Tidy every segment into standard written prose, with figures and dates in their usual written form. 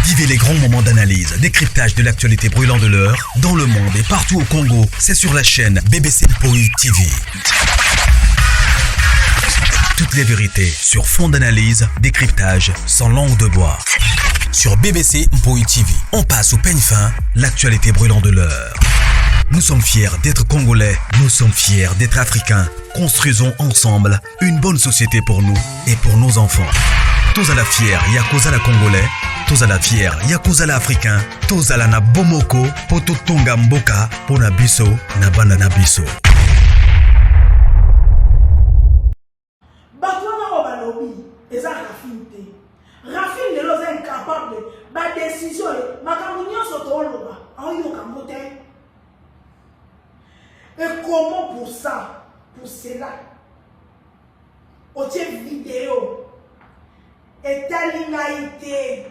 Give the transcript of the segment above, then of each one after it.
Vivez les grands moments d'analyse, décryptage de l'actualité brûlant de l'heure, dans le monde et partout au Congo. C'est sur la chaîne BBC Mpoï TV. Toutes les vérités sur fond d'analyse, décryptage, sans langue de bois. Sur BBC Mpoï TV, on passe au peigne fin, l'actualité brûlant de l'heure. Nous sommes fiers d'être Congolais, nous sommes fiers d'être Africains. Construisons ensemble une bonne société pour nous et pour nos enfants. Tous à la fière, Yakozala Congolais, tous à la fière, Yakozala Africain, tous à la na Bomoko, poto tonga mboka, pona biso, na banda na biso. Rafine de l'os incapable, ma décision, ma camouflage sur ton loba, en yokamote. Et comment pour ça, pour cela, au tiers vidéo, et talingaïté,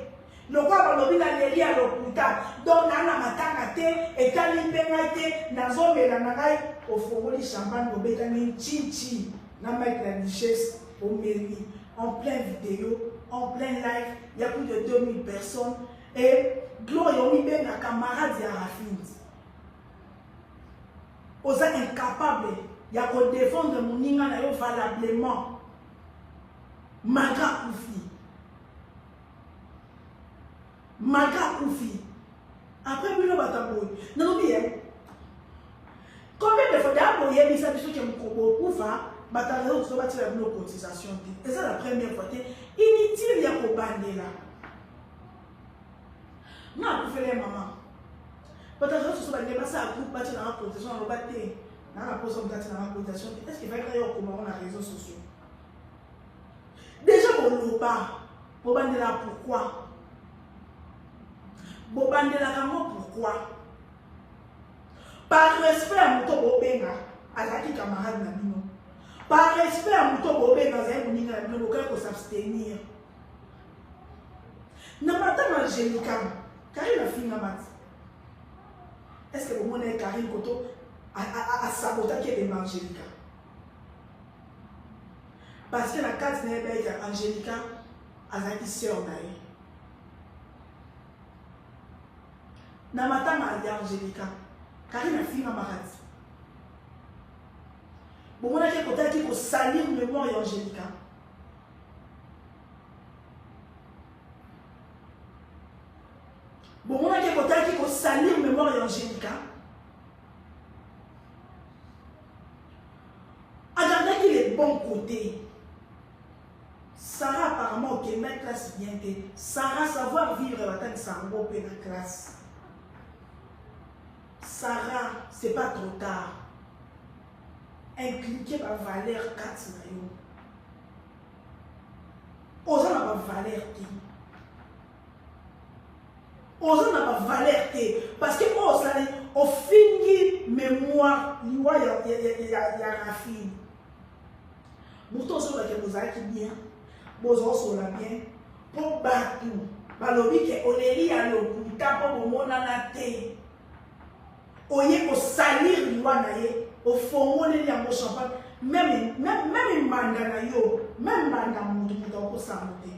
le quoi va l'obéir à l'élia à l'hôpital, donc nana matangate, et talimpengaïté, nazo melanagaï, au fourreau de champagne, au bétanin, chichi, n'a pas la richesse, au mairie, en plein vidéo. En plein live, il y a plus de 2000 personnes. Et Gloria, on y bien la camarade de Rafine. Aux incapables, il y a qu'on défendre mon ninga valablement. Maga Koufi. Maga Koufi. Après, nous avons non, bien. Combien de fois d'abord, il y a des gens qui ont Koufa. Bataillon de sauvetage de nos cotisations. Et c'est la première fois. Inutile, il y a pour bandela. Non, vous faites maman. Bataillon de sauvetage de passer à groupe, bâtir dans la cotisation, on va battre. Dans la pose, on va dans la cotisation. Est-ce qu'il va y avoir comment on a les réseaux sociaux? Déjà, pour nous, pour bandela, pourquoi? Pour bandela, pourquoi? Par respect à mon topo benga, à la qui camarade n'a mis non. Par respect à mon topo benga, dans un moninga, il ne faut s'abstenir. N'a pas tant Angélica, car il a fini à mat. Est-ce que vous monnaie Karine Koto à saboter qui est Angélica? Parce que la carte n'est pas Angélica, elle a été sœur d'ailleurs. N'a pas tant Angélica. Karine a fini à marat. Bon, on a dit qu'il faut salir le mémoire Angélica. Bon, on a dit qu'il faut salir le mémoire Angélica. Regardez qu'il est bon côté. Sarah, apparemment, ok, ma classe bien. Sarah, savoir vivre en tant que Sango, la classe. Sarah, c'est pas trop tard. Impliqué par valeur 4 nayo. Osons n'a pas valeur qui. Osons n'a pas valeur qui. Parce que au fini mémoire, il y a Rafine. Mouton sur laquelle vous avez bien, vous sur la bien, pour battre. Balobi que Oléri a le coup, tapo au monde en la tête. Oye au salir l'ouanaye, au fond, on est en champagne, même mandana yo, même mandana pour s'amuser.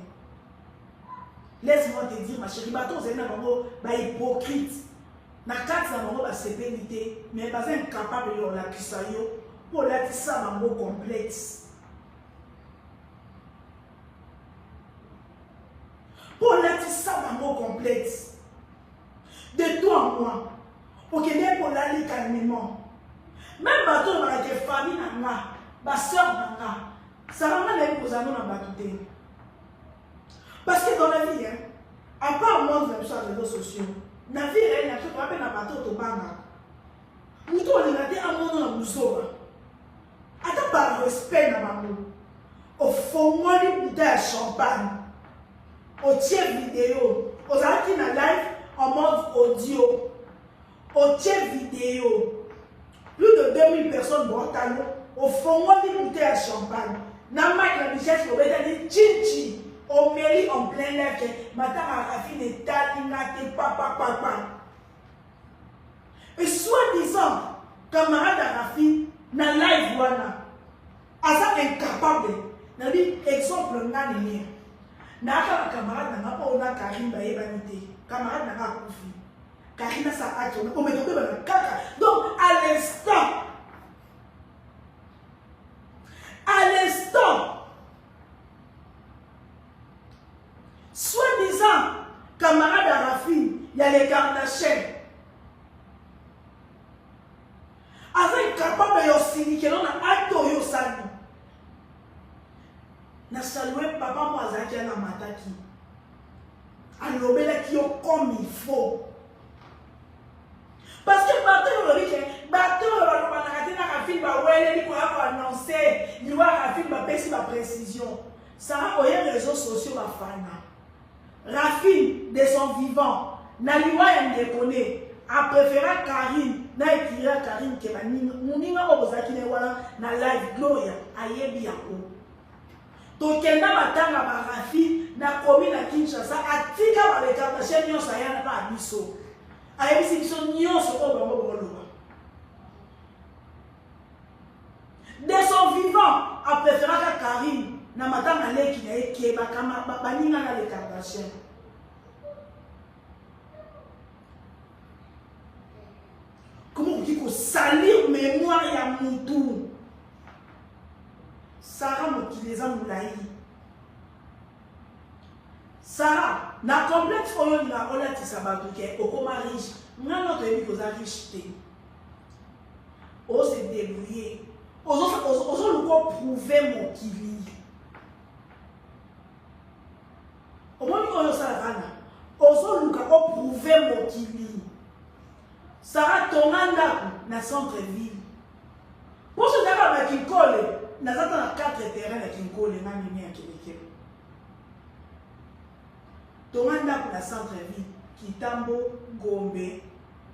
Laisse-moi te dire, ma chérie, bateau, c'est un hypocrite. Na carte, c'est un sévérité, mais pas incapable de la kisayo, pour la tissa, un mot complexe. Pour la tissa, un mot complexe. De toi à moi. Ok, bien pour l'aller calmement. Même bateau dans la famille, ma soeur, ça va mal aller pour ça, nous battu. Parce que dans la vie, à part moi, vous avez sur les réseaux sociaux, la vie, il y a tout le monde qui bateau au banga. Nous, on a dit à mon nom, nous sommes. Attends, par respect, au fond, moi, une bouteille à champagne, au tiers vidéo, aux articles live en mode audio. Au tiers vidéo, plus de 2000 personnes vont au fond, on dit bouteille à champagne. N'a pas la richesse pour dire chichi. Au mairie en plein l'air, madame a Rafine est talinate, papa. Et soi-disant, camarade à Rafine, n'a live, à ça incapable. N'a dit exemple, n'a rien. Naka camarade n'a pas on a Karim Baye Banité. Camarade n'a pas confié. Karim a sa acte. On met tomber dans le caca. Donc, à l'instant, soi-disant, camarade Arafine, il y a les Kardashians. Avec capable de signer que l'on a acte au salut. Na salué papa moi Zaki na mataki. Alobela qui comme il faut. Parce que bateau le dit bateau va pas na Rafine ba wele ni ko annoncer, il va Rafine ba pesi ba précision. Ça a les réseaux sociaux ba fana. Rafine de son vivant, na liwa ya ndekone, a préféré Karine. Na écrire Karine ke baninga obozaki ne wala na live Gloria ayebi yako. To kenda batanga ba Rafi na komi na Kinshasa atika ba le Kardashian nyonso ayana ba biso. Ayebisi biso nyonso o bango boloba. De son vivant a préféré Karine na matanga leki na ekeba kama baninga na le Kardashian. Comment on dit qu'on salir mémoire ya Moutou? Sarah Mokileza Moulaï. Sarah, na complexe oyo ni na ola tisabato ke okoma riche. Ngano to ebi koza riche te. O se débrouiller. Ozo luko prouver Mokili. Omoni oyo Sarah ozo luka ko prouver Mokili. Sarah Tonanda na centre-ville. Pour ce faire avec Kinkole, nous avons 4 terrains à Kinkole, nous avons mis à Québec. Tonanda na centre-ville, Kitambo, Gombe,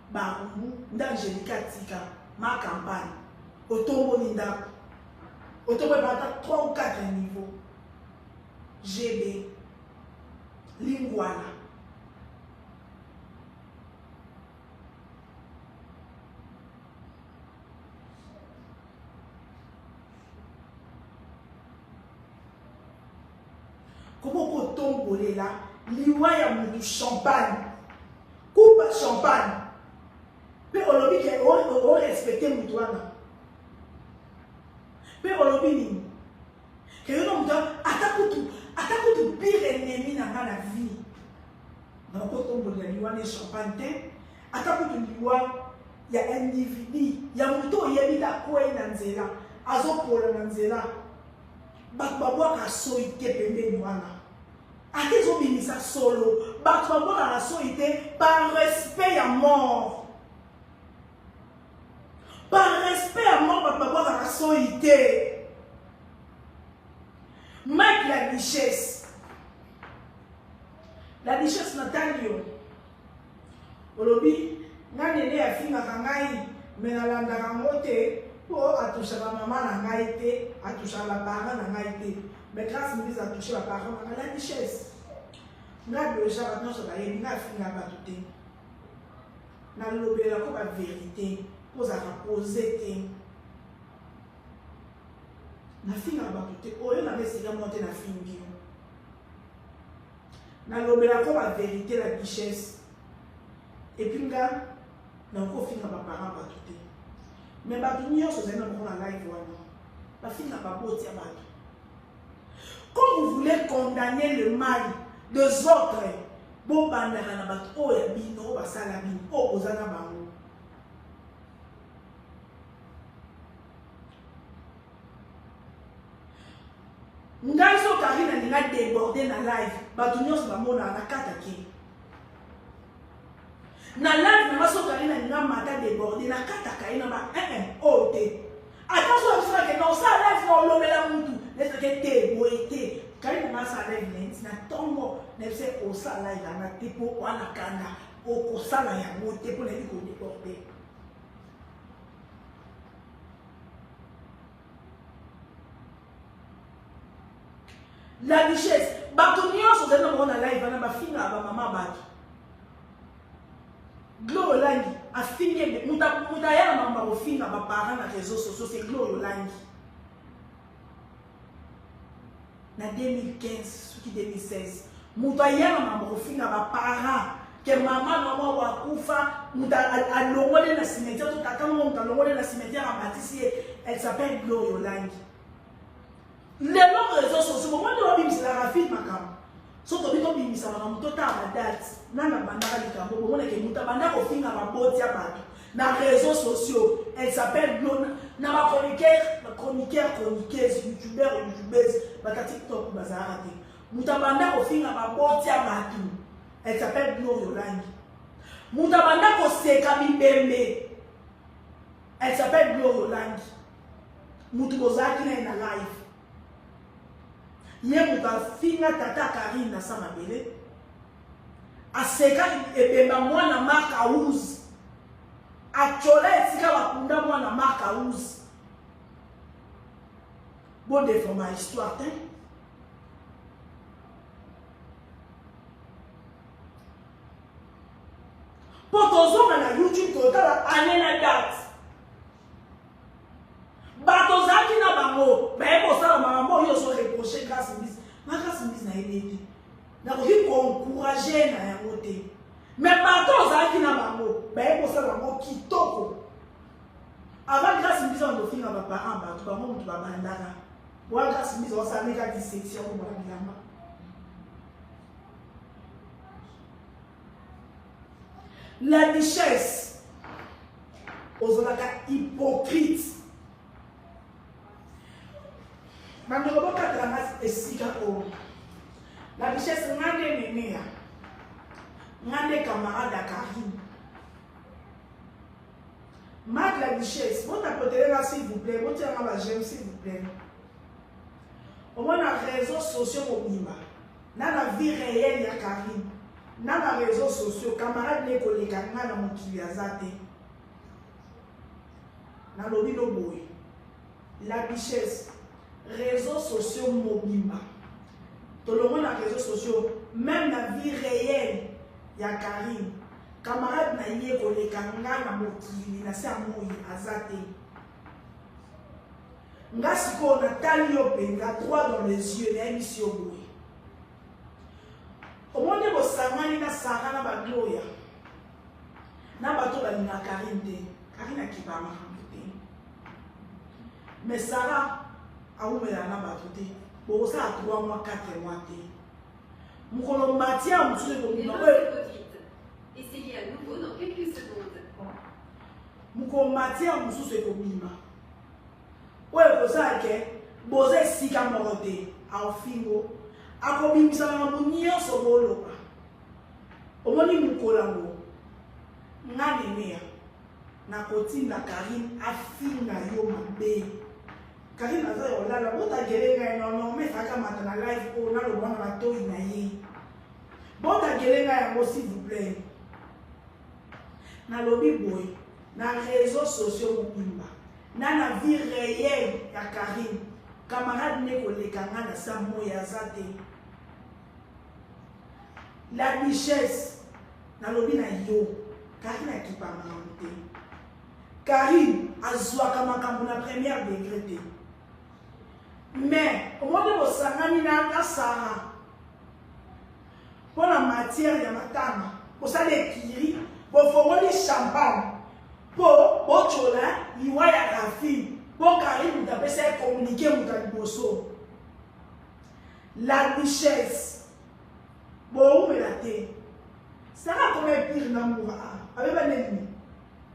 Barumbu, Ndangélika Tika, ma campagne, Otombo Ninda, Otombo Bata 3 ou 4 niveaux. GB, Lingwana. Comment on tombe là? Liwa ya moutou champagne. Coupe champagne. Mais on l'a dit qu'on respecte moutouana. Mais on l'a dit que l'on attaque tout pire ennemi dans la vie. Donc on tombe là, liwa ne champagne. Attaque tout liwa, il y a un individu. Il y a moutou, il y a mis la couille dans zela. Azo pour le nzela. Bakbabwa ka soite pembe mwana. Ate zo binisa solo. Bakbabwa ka soite par respect à mort. Par respect à mort, bakbabwa ka soite. Mike la duchesse. La duchesse Natalio. Olobi, nganene ya finga kangai menalanda kangote. Oh, a touché la maman à ngaïté, a touché la parent à ngaïté. Mais grâce à nous, a touché la parent à la richesse. Nous avons déjà maintenant sur la ligne, nous avons fini à battre. Nous avons l'obéi la vérité, pour la poser. Nous avons fini à battre. Oh, nous avons essayé de monter la fin. Nous avons l'obéi la vérité, la richesse. Et puis, nous avons fini à battre. Mais Babignon, c'est un homme qu'on a live. La fille n'a pas beau dire. Quand vous voulez condamner le mal des autres, bon, oh, bino, basalabin, oh, ozana bango. Ngazo Karina n'a débordé dans la live. Babignon, c'est un homme qui a attaqué. Na live na maso Karina nga mata débordé na kata kaina ba oh te attention ça que non ça live for lo mela muntu laisse que te boité Karina na sa live lens na tongo na se o sa live na tipo wana kanda o ko sala ya boté pour les ko déporter. La duchesse batunyo so zena mo na live na ba finga ba mama ba Glo Yolangi a fini Moutaya m'a refini à ma parent dans les réseaux sociaux, c'est Glo Yolangi. na 2015 soki 2016 mutu ayana mamofinga baparent que maman maman wakufa mutu alongole na cimetière to tata mutu alongole na cimetière à Bâtissier. Elle s'appelle Gloria Olangi. Les réseaux sociaux moment de l'obim la rafine makam so to bito bimisa makam to ta ba date nana bandaka likambo bomona ke mutu banda ko finga ba botia bato na réseaux sociaux. Elle s'appelle Gloria na ba chroniqueuse youtubeuse ba TikTok bazara te mutu banda ko finga ba botia bato. Elle s'appelle Gloria Olangi. Mutu banda ko seka bibembe. Elle s'appelle Gloria Olangi. Mutu bozaki na live. Ye muta finga tata Karine na sama bele. Aseka ebemba mwana Mark House. Achola etika bakunda mwana Mark House. Bon défaut ma histoire te. Potozonga na YouTube totala anena date. Batozaki na bango, beko sala mambo yo so reprocher grâce mise. Ma grâce mise na elete. Na ko encourager na yango te. Mais batozaki na bango, beko sala bango kitoko. Avant grâce mise on dofi na ba parents ba to ba mo to ba bandaka. Wa grâce mise on sa meka dissection ko ba bilamba. La richesse ozolaka hypocrite. La richesse ngande nene ya ngande camarade à Karine. Marc la richesse, vous tapotez là s'il vous plaît, vous tirez ma j'aime s'il vous plaît. Au moins la réseaux sociaux au Bimba, dans la vie réelle ya Karine, dans les réseaux sociaux, camarade ne collègue na mon kiliazate. Dans le bino boy, la richesse. Réseaux sociaux mobimba. Tout le monde a réseaux sociaux, même la vie réelle, il y a Karine. Camarade na yé ko le kanga na mokili na sa moyi azate. Nga siko na tali yo penga droit dans les yeux na émission boy. Au monde bo sangani na Sarah na ba Gloria. Na bato ba na Karine te. Karine akibama te. Mais Sarah aumela na batuté pour ça à 3 mois 4 mois té mukolo matia mususu ko bima essayez à nouveau dans quelques secondes mukolo matia mususu ko bima oye ko ça ke boze sika morote a fingo akobimisa na munyo so bolo omoni mukola ngo ngani mea na kotinda Karine afinga yo mabe. Karine aza yo lala bota gelenga non mais faka matana live ko na lo bana bato inaye bota gelenga yango s'il vous plaît na lobby boy na réseaux sociaux mobimba na la vie réelle ya Karine camarade ne koleka nga na sa moya zate la richesse na lobby na yo Karine akipama monte Karine azwaka makambo na première degré. Mais au moment de sangani na Sarah pour la matière ya matama pour ça les kiri pour fomoli champagne pour bochola liwa ya rafine pour Karine mutapesa communiquer mutaliboso la richesse bon mais la té Sarah comme pire n'amour avec un ennemi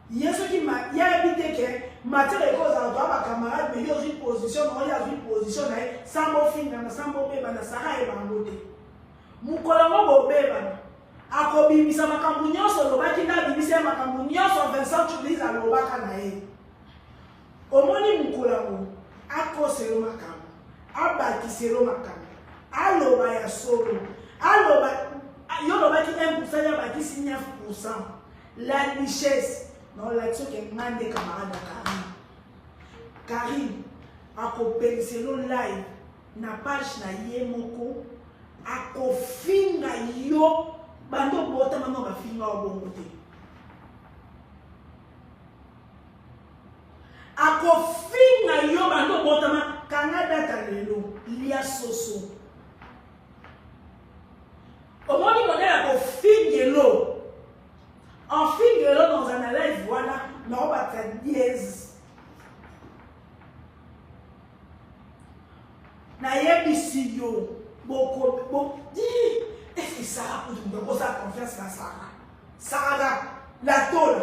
yeso qui m'a y a habité que matière et cause à droit camarade mais yo une position non y a une position sans mo finga na sans mo beba na Sarah e bangote mukola mo bo beba akobimisa makambu nyonso lobaki na bimisa makambu nyonso Vincent Tuliza lobaka na ye omoni mukola mo akoselo makambu abatiselo makambu aloba ya solo aloba yo lobaki 1% ya batisi 9%. La richesse non l'action que mande camarade Karine akopenselo live na page na ye moko akofinga yo bando bota mama bafinga obongo te akofinga yo bando bota ma kanga data lelo lia soso yo. Bon, dis, est-ce que Sarah peut nous faire confiance dans Sarah? Sarah, la tôle,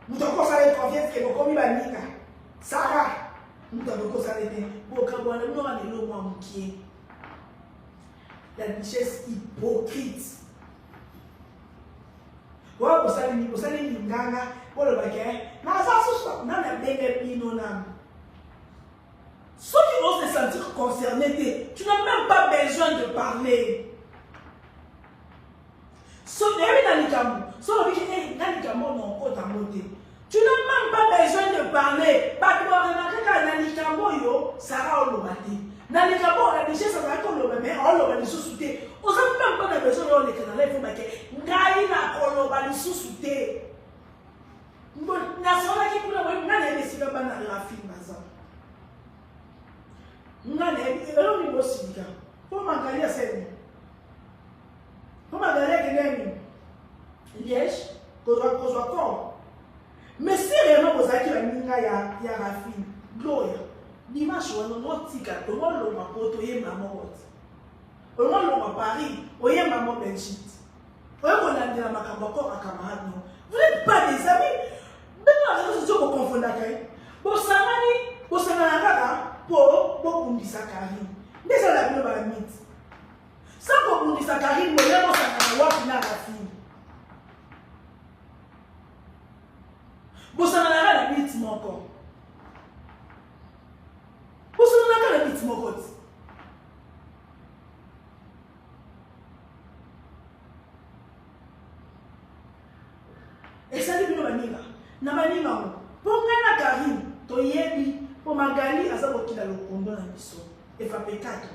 nous devons faire confiance que nous commis la nika. Sarah, nous devons faire bon, quand on a le mot qui la richesse hypocrite. Wa kusali nganga polo bake na ça na na benge pino na. Ceux qui vont se sentir concernés, tu n'as même pas besoin de parler. Tu n'as même pas besoin de parler. Sarah Olomati. Nalikamo, la richesse, ça va comme le même, on l'a sous-souté. On n'a même pas besoin de les canaux, il faut marquer. Ngaïna, on l'a sous-souté. National qui peut avoir une décision dans la film. Nous avons un niveau civique. Pour m'engager à cette pour m'engager à Liège, qu'on soit corps. Mais si réellement vous avez dit qu'il y a Rafine, Gloria. Dimanche, on a un petit gars, on a un poto, on a un Paris, on a un Belgique. On a un camarade. Vous n'êtes pas des amis. Maintenant, je vous confondre avec vous. Vous savez, pour Bundisa Karim. Mais ça l'a pas mis. Sans que Bundisa Karim, vous avez un fille. Vous savez, la bite mon corps. Vous savez, la bite mon corps. Et ça dit, na maniga. Pour ngana Karim, to yebi. Pour Magali, à ça, il a le combo dans le son. Et fa pekato.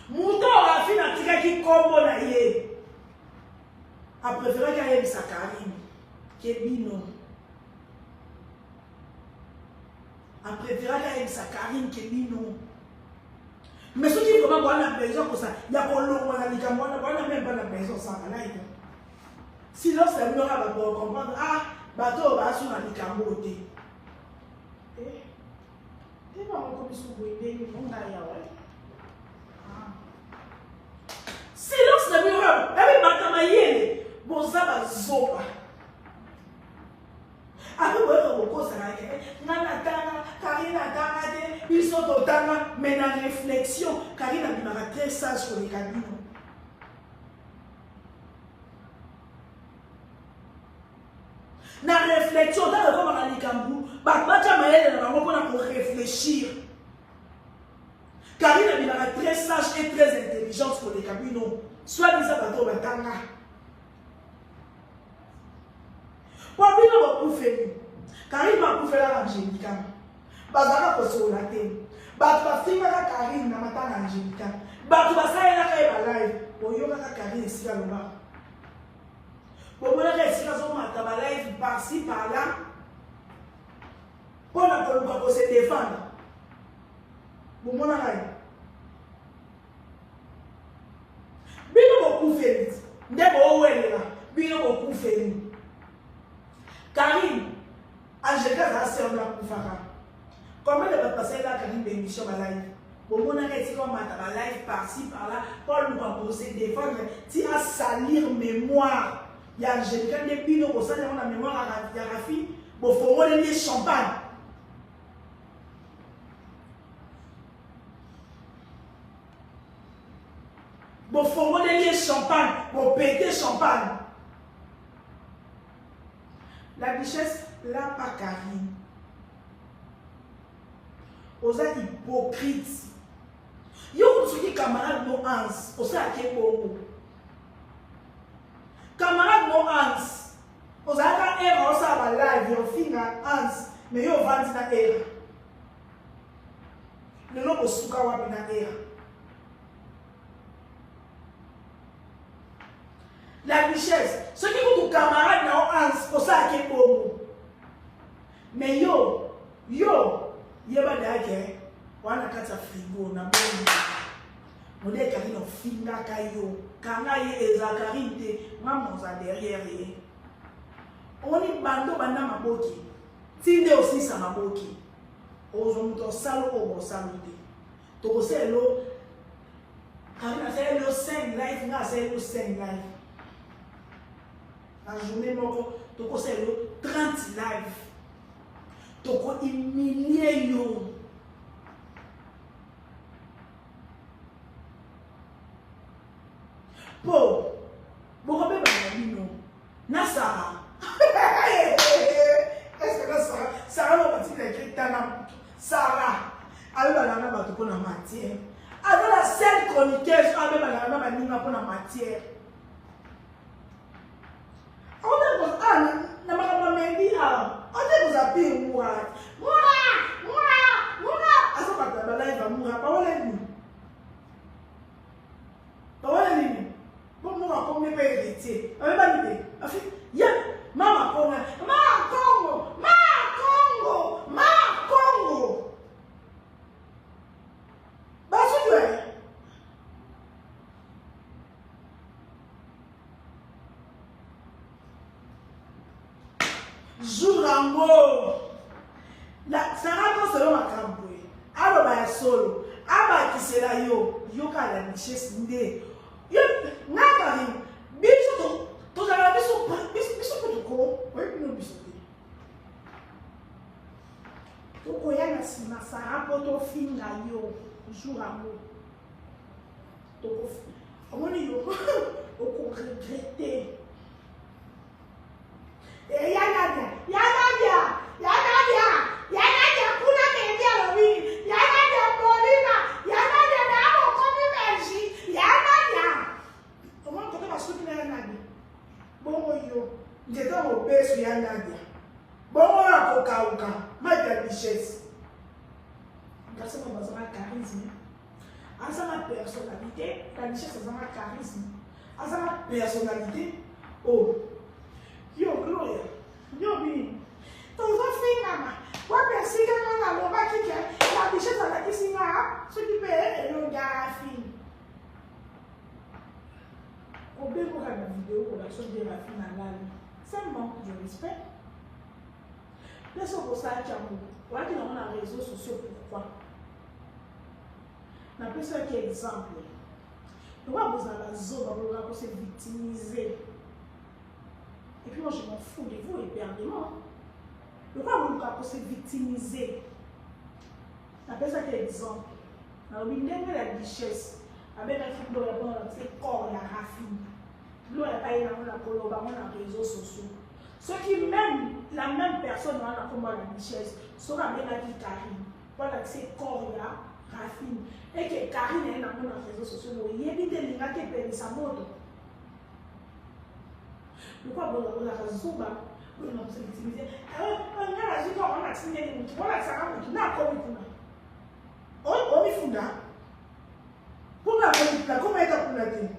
Mouton a fait un tika qui combo na ye. A préféré qu'il y ait sa Karim. Qui est bino. A préféré qu'il y ait sa Karim qui est bino. Mais ce qui est vraiment bon, on a besoin pour ça. Il y a pour l'eau, on a même pas besoin de ça. Sinon, c'est mieux à comprendre. Ah, bateau va sur la Nicamote. Silence le mur, elle matamaye, bon ça va zoba. Après, vous Karina ils sont au tanga, mais dans la réflexion, Karina est très sage sur les cabines. Na réflexion, dans le comme on a Kambou, pour réfléchir. Karine est très sage et très intelligente pour les cabinets. Soit disant bateau batanga. Pour bien vous faire. Karine va vous faire l'angélica. Bazara pour se relater. Batu va finir la Karine na matanga angélica. Batu va sailler la Kaïba live. Pour yoga la Karine ici à l'omar. Pour moi, les situations live par-ci, par-là, pour se défendre. Pour moi, bien beaucoup fait. Bien beaucoup fait. Karine, Angélica, ça c'est un peu fara. Comment elle va passer là, Karine, d'émission à live? Pour moi, les live par-ci, par-là, pour se défendre, tu as salir mémoire. Il y a Angélica depuis nous, au sein de la mémoire à Rafi, pour faire les champagne. Pour faire les champagne, pour péter champagne. La richesse, là, pas Karine. Aux hypocrites. Yo, vous avez camarades no ans, au sein de Kébo. Camarade no ans. Vous avez un erreur ça va live, vous finger ans, mais vous vendez na erreur. Le nom au souka wapi na erreur. La richesse, ce qui vous camarade no ans, pour ça qui est pour mais yo, yeba dake, wana kata frigo na bon. Modèle Karine au finga kayo, kanga ye ezakarinte, maman za derrière ye. On est bando banda maboki, tinde aussi sa maboki. Ozomuto salo o salute. To selo C'est le 5 live, c'est le 5 live. La journée, c'est le 30 live. Toko humilié yo. Po, beaucoup de gens na Sarah. Est-ce que Sarah va partir avec Tana? Sarah, elle va la battre pour la matière. Elle la seule chroniqueuse, elle va la battre pour la matière. Na makamamendi a on vous appelle moi aso ka ba live moi pa wala ni bon moi comme me paye héritier avec ba ni a fait ya mama Congo ba so tu Jurango. La Sarah ko solo makambwe. Alo ba solo. Aba kisela yo ka la richesse ndé. Yo nakari biso to za biso ko ouais no biso. To ko ya na sima Sarah ko to finga yo Jurango. To ko omoni yo o ko regretter. Yanadia, kuna media lobi, Yanadia Bolina, Yanadia na komi meji, Yanadia. Comment tu vas soutenir Yanadia? Bon yo, j'étais au best Yanadia. Bon la coca, ma richesse. Grâce à ma charisme, à sa personnalité, la richesse à ma charisme, à sa personnalité, oh. Yo, Gloria. Yo, Bini. Ton fille, maman. Quoi, merci que nous avons pas qui la bichette à la piscine, ce qui peut être le gars à fille. Au bien pour la vidéo, pour la chose de la fille à l'âme. C'est un manque de respect. Laissons pour ça, Tchamou. Voilà qu'il y a un réseau social. Pourquoi? On appelle ça qui est exemple. Pourquoi vous avez la zone pour se victimiser? Et puis moi je m'en fous de vous éperdument. Pourquoi vous pouvez se victimiser? On appelle ça quel exemple. Alors, il y a la richesse. Avec la fille de la bonne, c'est corps, la raffine. L'eau n'est pas dans la colonie, dans les réseaux sociaux. Ceux qui même la même personne dans la richesse, sont la même qui Karine. Voilà que c'est corps, la raffine. Et que Karine est dans les réseaux sociaux. Il y a des gens qui perdent sa mode. Pourquoi vous avez raison? Vous avez se victimiser. On a la vie quand on a signé les moutons. On a ça à moutons. On a comme il faut. On y fout là. Pour la politique, comment est-ce pour la tête?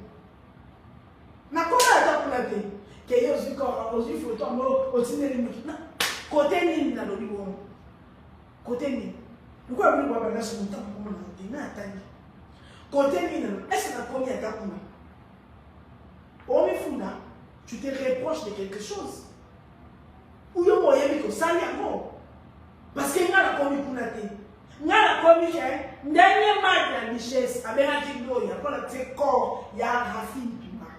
Comment est-ce pour la tête? Que y a aussi quand on y faut tomber au signé les moutons. Côté ni na lobby bon. Côté ni. Pourquoi vous voulez pas sur mon temps pour mon attendre? Côté ni na. Est-ce que la première étape pour moi? On y fout là. Tu te reproches de quelque chose. Ou yo moyen que ça y a bon. Parce que y a la commis pour la tête. Y a la commis qui est dernier match de la richesse. Avec un kilo, il y a pas le corps, il y a un raffine tout bas.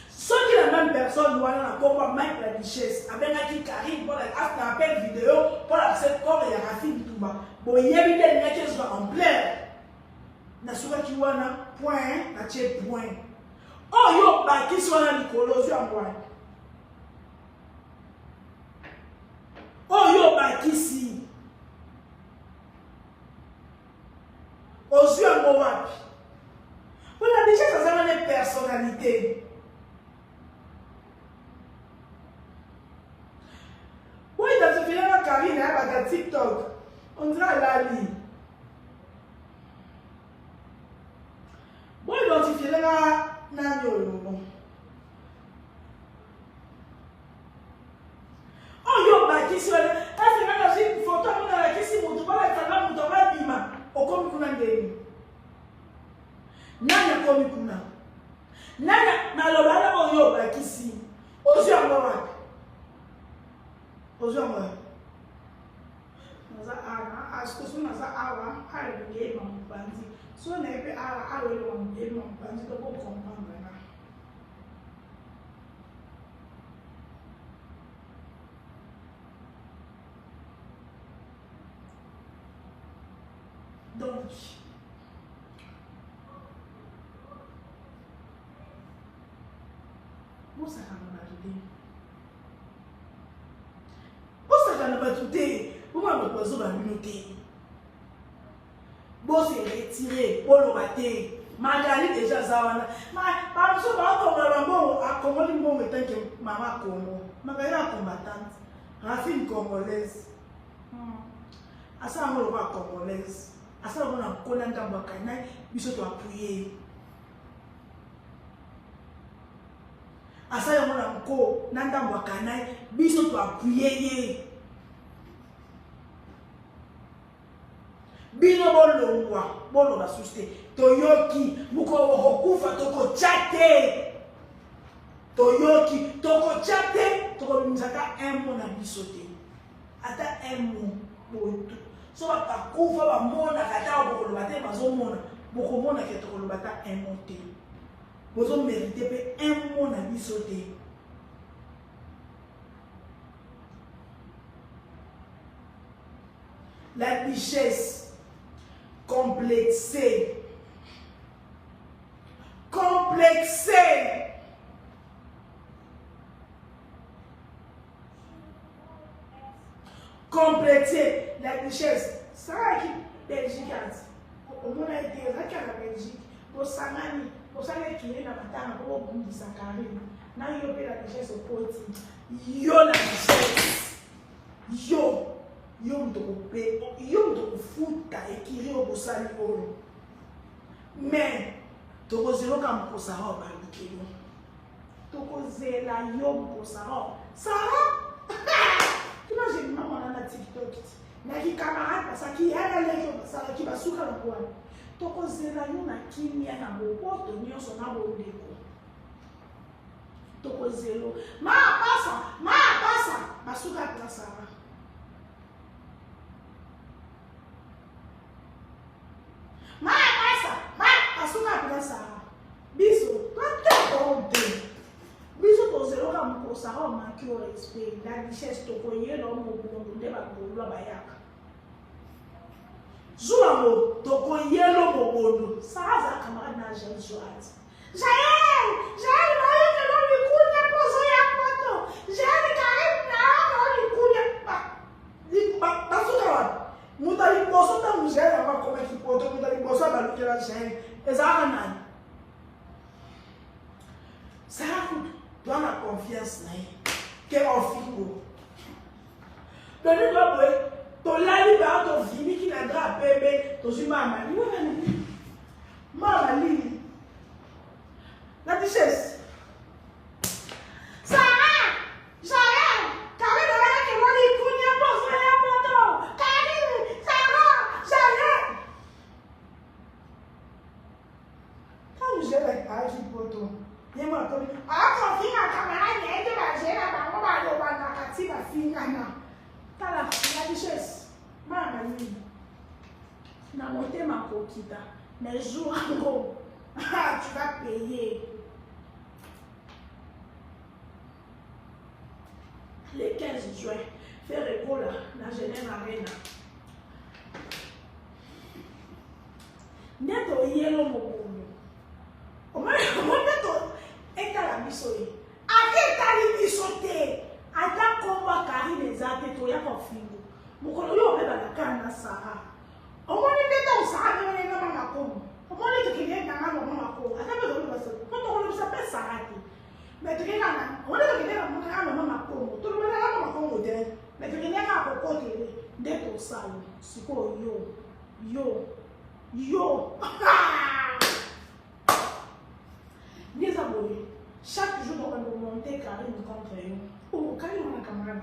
Ceux qui la même personne doit la combat match de la richesse. Avec un qui arrive pour la appel vidéo pour la cette corps il y a un raffine tout bas. Bon, il y a des gens qui sont en plein. Na souvent qui wana point, na tche point. Oh yo ba qui sont là Nicolas sur moi. Oh yo ba qui si. Aux yeux à moi. On a déjà ça dans les personnalités. Oui, dans ce film là Karine a un TikTok. On dirait Lali. Bon, identifier là Nanyo. Oh yo ba qui sur est-ce que une photo on a qui si mon doigt là mon doigt bima au comme kuna ndeni nana comme kuna nana na lo bana o yo ba qui si ozu amwa naza ana asko suna za awa hari nge ma mbanzi Si on est à l'homme, et non, parce que vous comprendre. Donc, vous savez vous m'avez posé la minute. Bon, c'est retiré, bon, le matin. Magali déjà ça. Par exemple, à Congo, il bon que maman Congo. Magali est combattante. Rafine congolaise. À ça, on va congolaise. À ça, on a Kolanda Bakana, il se doit appuyer. À ça, on a encore Nanda Bakana, il se doit appuyer. Bino bolongwa bolo basuste toyoki muko okufa toko chate toyoki toko chate toko mizaka emo na bisote ata emo boto so ba kufa ba mona kata bokolo bate bazo mona boko mona ke toko lobata emo te bozo mériter pe emo na bisote. La richesse complexé. Compléter la richesse. Ça qui Belgique au monde a été ça qui la Belgique. Pour Samani, pour ça qui est dans la matana pour Bundi Sakari. Na yo pe la richesse au poti. Yo la richesse. Yo mtokope, yo mtokofuta ekiri obosali oyo. Mais tokozelo kama kosara obandikelo. Tokozela yo mposara. Sara? Imagine maman na TikTok. Na ki camarade parce qu'il y a la lego sara ki basuka na kwa. Tokozela yo na kimia na bopoto nyonso na bondeko. Tokozelo. Ma pasa basuka na sara. Biso, tozelo ka mukosara manque au respect, la richesse tokoye l'homme au bondo de bakolo bayaka. Zuamo tokoye l'homme au bondo, ça a camarade na Jaël Joat. Jaël, mayo que l'on lui couille poso ya poto. Jaël Karim na lui couille basuka. Mutali poso ta mujer aba comme qui poto, mutali poso ba lu que la Jaël. Ezara nani. Ça doit la confiance que offre. Donnez toi ton lali ba ton vini qui n'a pas bébé, ton maman. Maman li. La richesse. Sarah, Jaël, Karim a que moi il couille pas sur la photo. Karim, Sarah, Jaël. Quand je vais pas du photo. Yema to ako finga kamera nyende bajera bango balo bana kati ba finga na tala la richesse mama ni na monter ma kokita mais jour ngo tu vas payer le 15 juin faire école na Genève Arena neto yelo mokono o neto etala biso ye ate etali biso te ata komba Karine eza te toya kofingo mokolo yo obebaka kaka na Sara omoni nde ta osara mpe wana engama makomo omoni tokende nanga mama makomo ata mpe tolobasa po tokolobisa mpe Sara te me tokendana omoni tokende na monaka mama makomo tolobelaka mama makomo te me tokende kaka kokotele nde tosala sikoyo yo Neza boye, chaque jour on va monter Karine contre eux. Oh, Karine on a camarade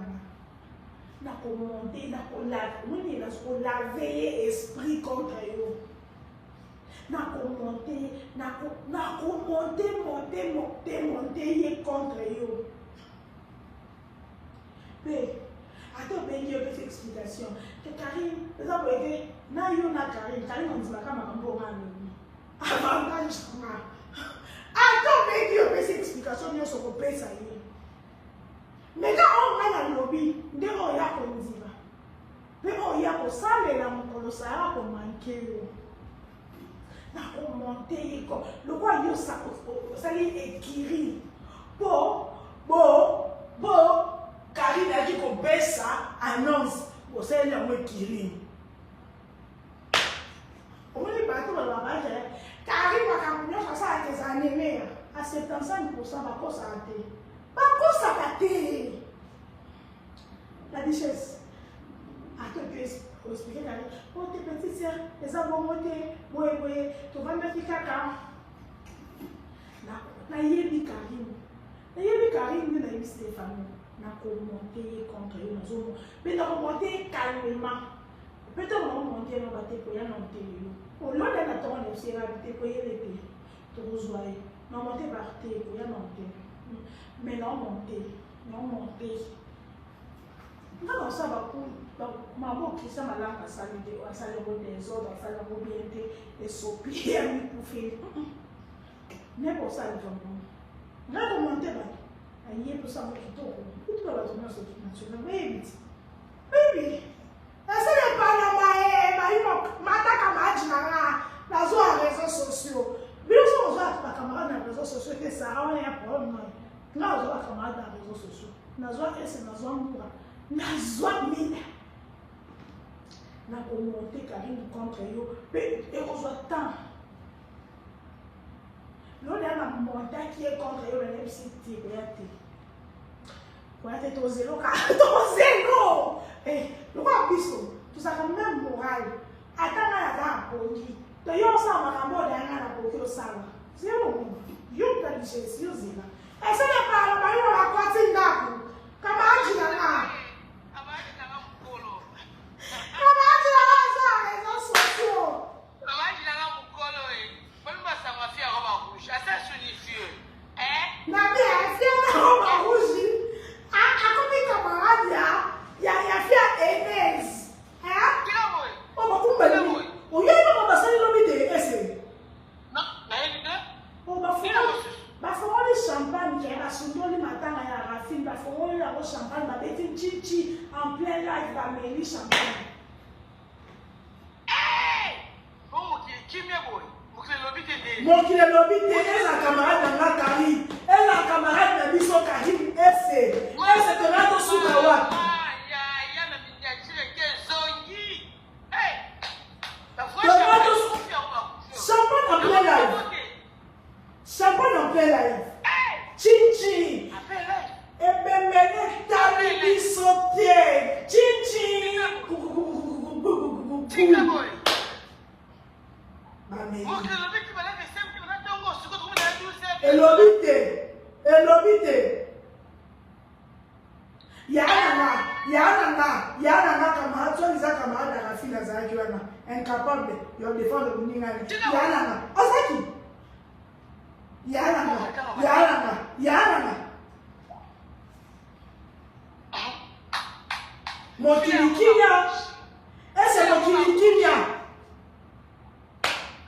na monter, na laver esprit contre eux. Na monter contre eux. Mais attends, ben Dieu fait explication. Que Karine, les gens voient que na yo na Karine on dit la camarade bon avantage nga. Attends, mais il y a une explication sur le pays ça y est. Mais quand on a le lobby, dès qu'on y a qu'on dit va. Mais on y a qu'on s'en là mon colossal qu'on manquait. Na qu'on monter quoi. Le quoi il y a ça les écrire. Bon. Karine a dit qu'on baisse ça annonce. Bon c'est le mot écrire. On est parti dans la base. Karine va camionner ça à tes années. À 75% va pas s'arrêter. Pas s'arrêter. La duchesse. Attends, tu peux expliquer Karine. Oh, tes petites sœurs, les avons monté. Oui, tu vas me faire caca. Na yebi Karine. Na yebi Karine, na yebi Stéphane. Na commenté contre eux, na zone. Mais na commenté calmement. Peut-être on va monter, on va te payer un télé. Au long de la temps, on va te payer les pays. Tu reçois. Non, monter par terre, il y a monter. Mais non, monter. Non, ça va pour. Maman, qui s'est malade à saluer des ordres, à saluer bien des soupir, pour faire. Mais pour ça, ils ont. Là, vous montez, il y a pour ça, vous quittez. Tout le monde est sur le national. Baby. Est-ce que pas la matin, la zone réseaux sociaux. Mais si on a des camarades dans les réseaux sociaux, c'est ça, on a un problème. Là, on a des camarades dans les réseaux sociaux. Nous avons mis. Nous avons monté Karine contre eux. Et on voit tant. Nous avons monté qui est contre eux, le MCT. Vous êtes au zéro. Et nous avons vu tout ça comme même moral. Attends, on a un donc, il y a un mot de c'est bon. Il y a une richesse. Et c'est le parlement, il y a la quantité d'argent. Comment tu l'as là? Comment tu l'as là sur les réseaux sociaux? Comment tu l'as là, mon colo? Comment ça m'a fait un robe rouge? Ça s'unifie. Non, mais elle fait un robe rouge. À combien de camarades il y a fait un Enes. Hein? Oh, bah, comment elle dit? Oh, il y a une personne qui a dit essai. Non, elle oh, bah, faut les champagne qui est à son nom le matin à la rafine. Bah, faut les champagne, bah, des chichi en plein live, bah, mais les champagne. Hey! Oh, qui est boy? Mon qui est lobby, elle la camarade dans la Karine. Elle la camarade de Bisso Karine, essai. Elle se tenait dans sous la ouate. Champagne en plein live. Champagne en plein live. Chichi. Et bien, t'as sauté. Chichi. Elobite. Yana camarade, soit les camarades à la fille à Zakiwana, incapable de défendre le Mouninga. Yana, Osaki. Yana. Mon kilikinya. Est-ce que mon kilikinya?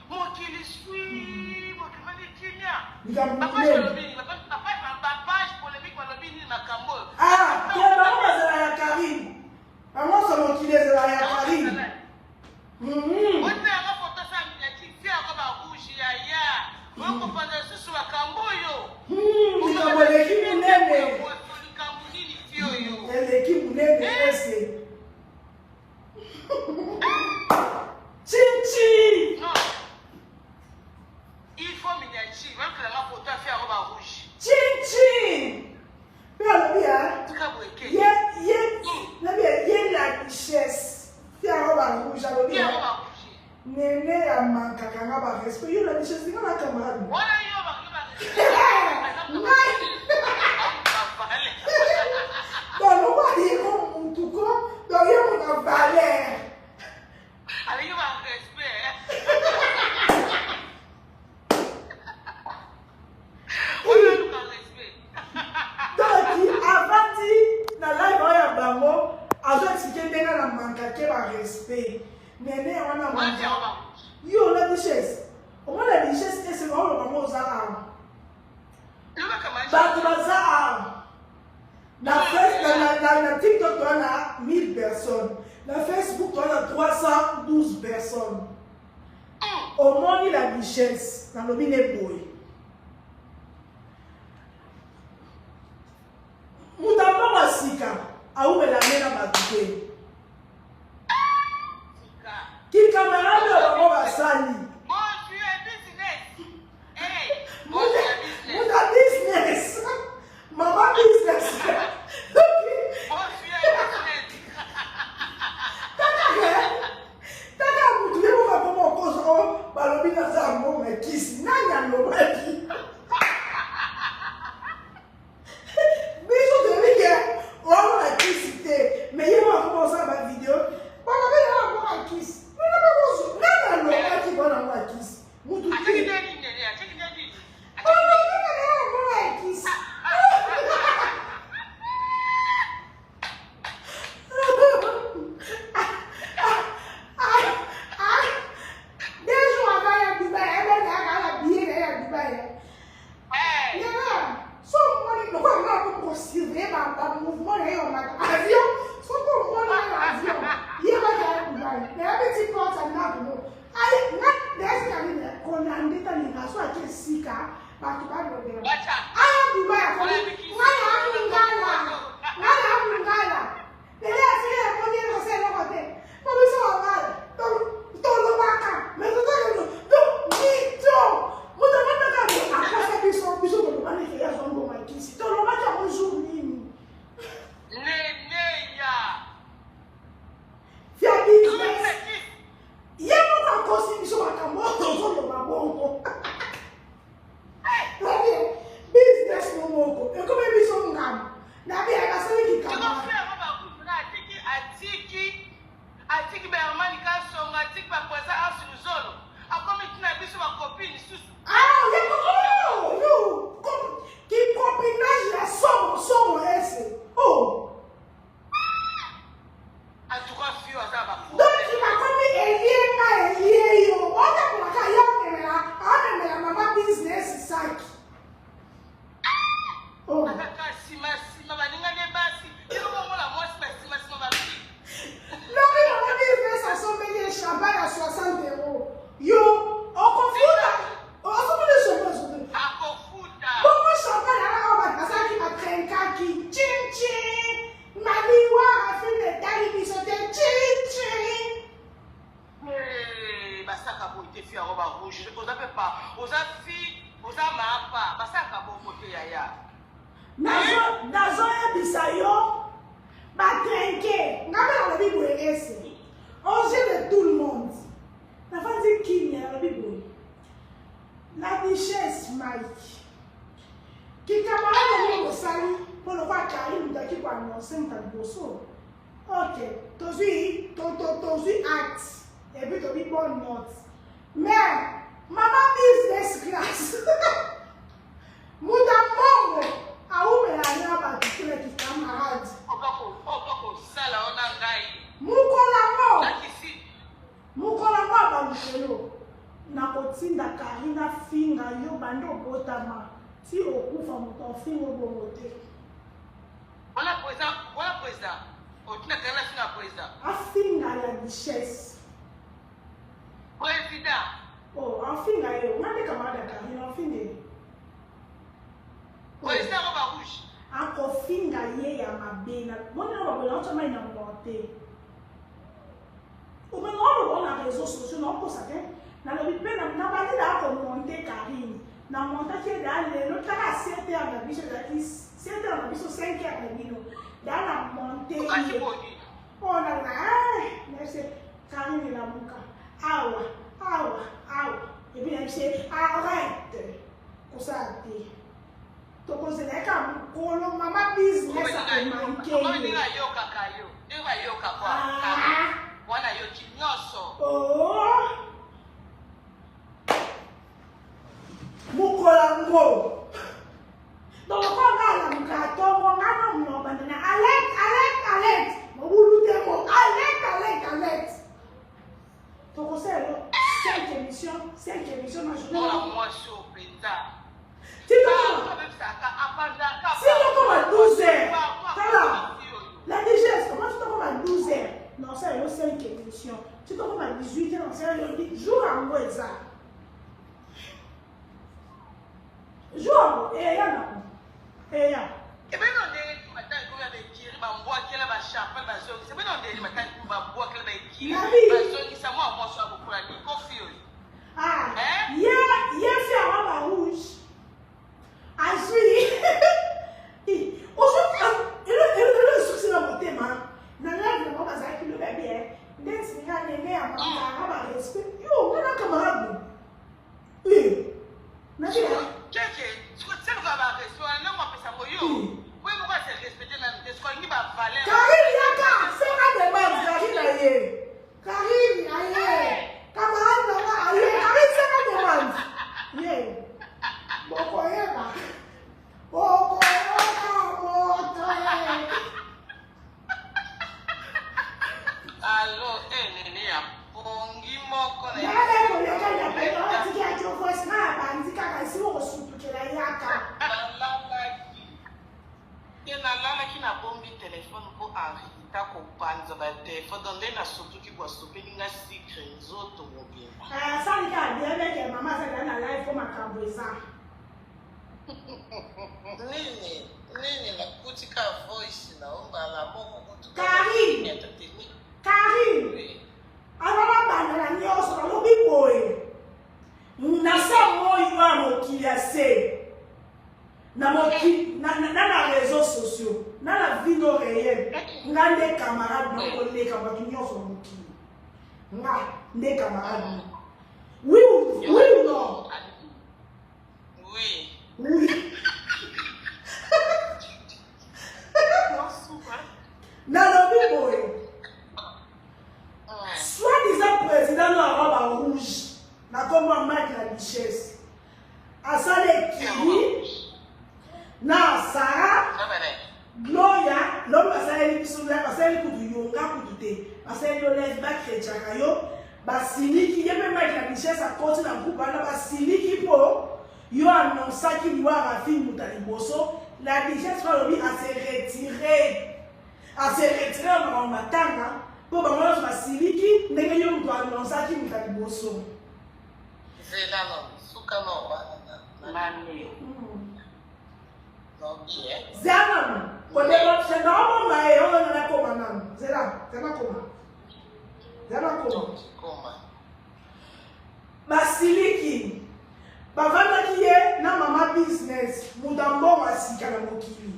Mon kilisui, mon kilikinya. Ah, il y a la Karine. Avant, c'est mon qui est la Karine. Chichi. Il faut miniature, même que la photo a fait un robe rouge. Chichi. Il y a la richesse. Il y a un rouge à l'objet. Néné a manqué à respect. Il y a la richesse. Il y a la camarade. Donc, on va dire qu'on tout comme. Donc, il y a une valeur. Avec un respect. Donc, avant de la live, on a bango. Avant expliquer bien la manque à respect. Néné, on a manqué. Yo, la richesse. Au moins la richesse, c'est vraiment le moment aux armes. Bah, tu vas ça. Dans TikTok, tu as 1000 personnes. Dans Facebook, tu as 312 personnes. Au moins, il a la richesse. Dans le mine boy. Moutamba Masika. A où est la mère à Matoué? Qui camarade de la Masali? Muda business. Mama business. Taka mutuye kwa kama kozo balobi na za mo mekisi nanya no meki. Biso de ligue on la kisite mais il va commencer ma vidéo. Balobi na mo mekisi. Nanya no meki bana mo mekisi. Mutu ki. bango eza. Jour, et ya na. Et ya. Et bien on dit matin il va dire ba bois qu'elle va chaper ba zo. C'est bien on dit matin il va boire qu'elle va dire. Ba zo qui ça moi so beaucoup la ni confie. Ah. Hier fait un robe rouge. Azui. Aujourd'hui, il souci dans mon thème. Nana vraiment bazaki le bébé. Dès que nana nene a pas respect. Yo, on a camarade. Oui. Nana. C'est le gars va rester. Non, on peut ça pour yo. Oui, pourquoi c'est respecter la vitesse quand il va valer. Karim yaka, c'est pas de base Karim aye. Karim aye. Camarade là aye. Karim c'est pas de base. Yeah. Boko yeba. Boko Allô, nene ya pongi moko na. Dale ko yaka ya pena tiki ya chofo sna ba ndika ka si wo supu kela yaka. Nalala ki na bombi telefone po arita ko panza ba telefone donde na sotu ki kwa sope ninga secret nzoto mobimba. Sali ka bien ke mama sa na live ko makambo eza. Nini na kutika voice na omba la moko kutu. Karim. Alaba bana nyonso na lobi boye. Na sa moyo wa mokili ase. Na moki na réseaux sociaux, na la vie no réelle. Nga les camarades no les camarades nyonso mokili. Nga les camarades. Oui ou non? Oui. Oui. Na lobi boye. Soit-disant président de la robe rouge, na comme Mike la Duchesse. Asale qui na Sarah Gloria l'homme asale qui sont là asale ku yonga ku dute asale yo les ba chaka yo ba siliki yeme Mike la Duchesse a côté na groupe na ba siliki po yo annonce qui lui a film mutaliboso la Duchesse va lui à se retirer en matanga. Pour moi, je suis siliki, mais je dois annoncer qui nous a dit bosso. C'est là, non, soukano, mamie. Non, bien. Zana, quand c'est normal, mais on a la commande. C'est là, c'est ma commande. C'est ma commande. Ma siliki, ma femme qui est dans ma business, mon d'abord ma sikana mokili.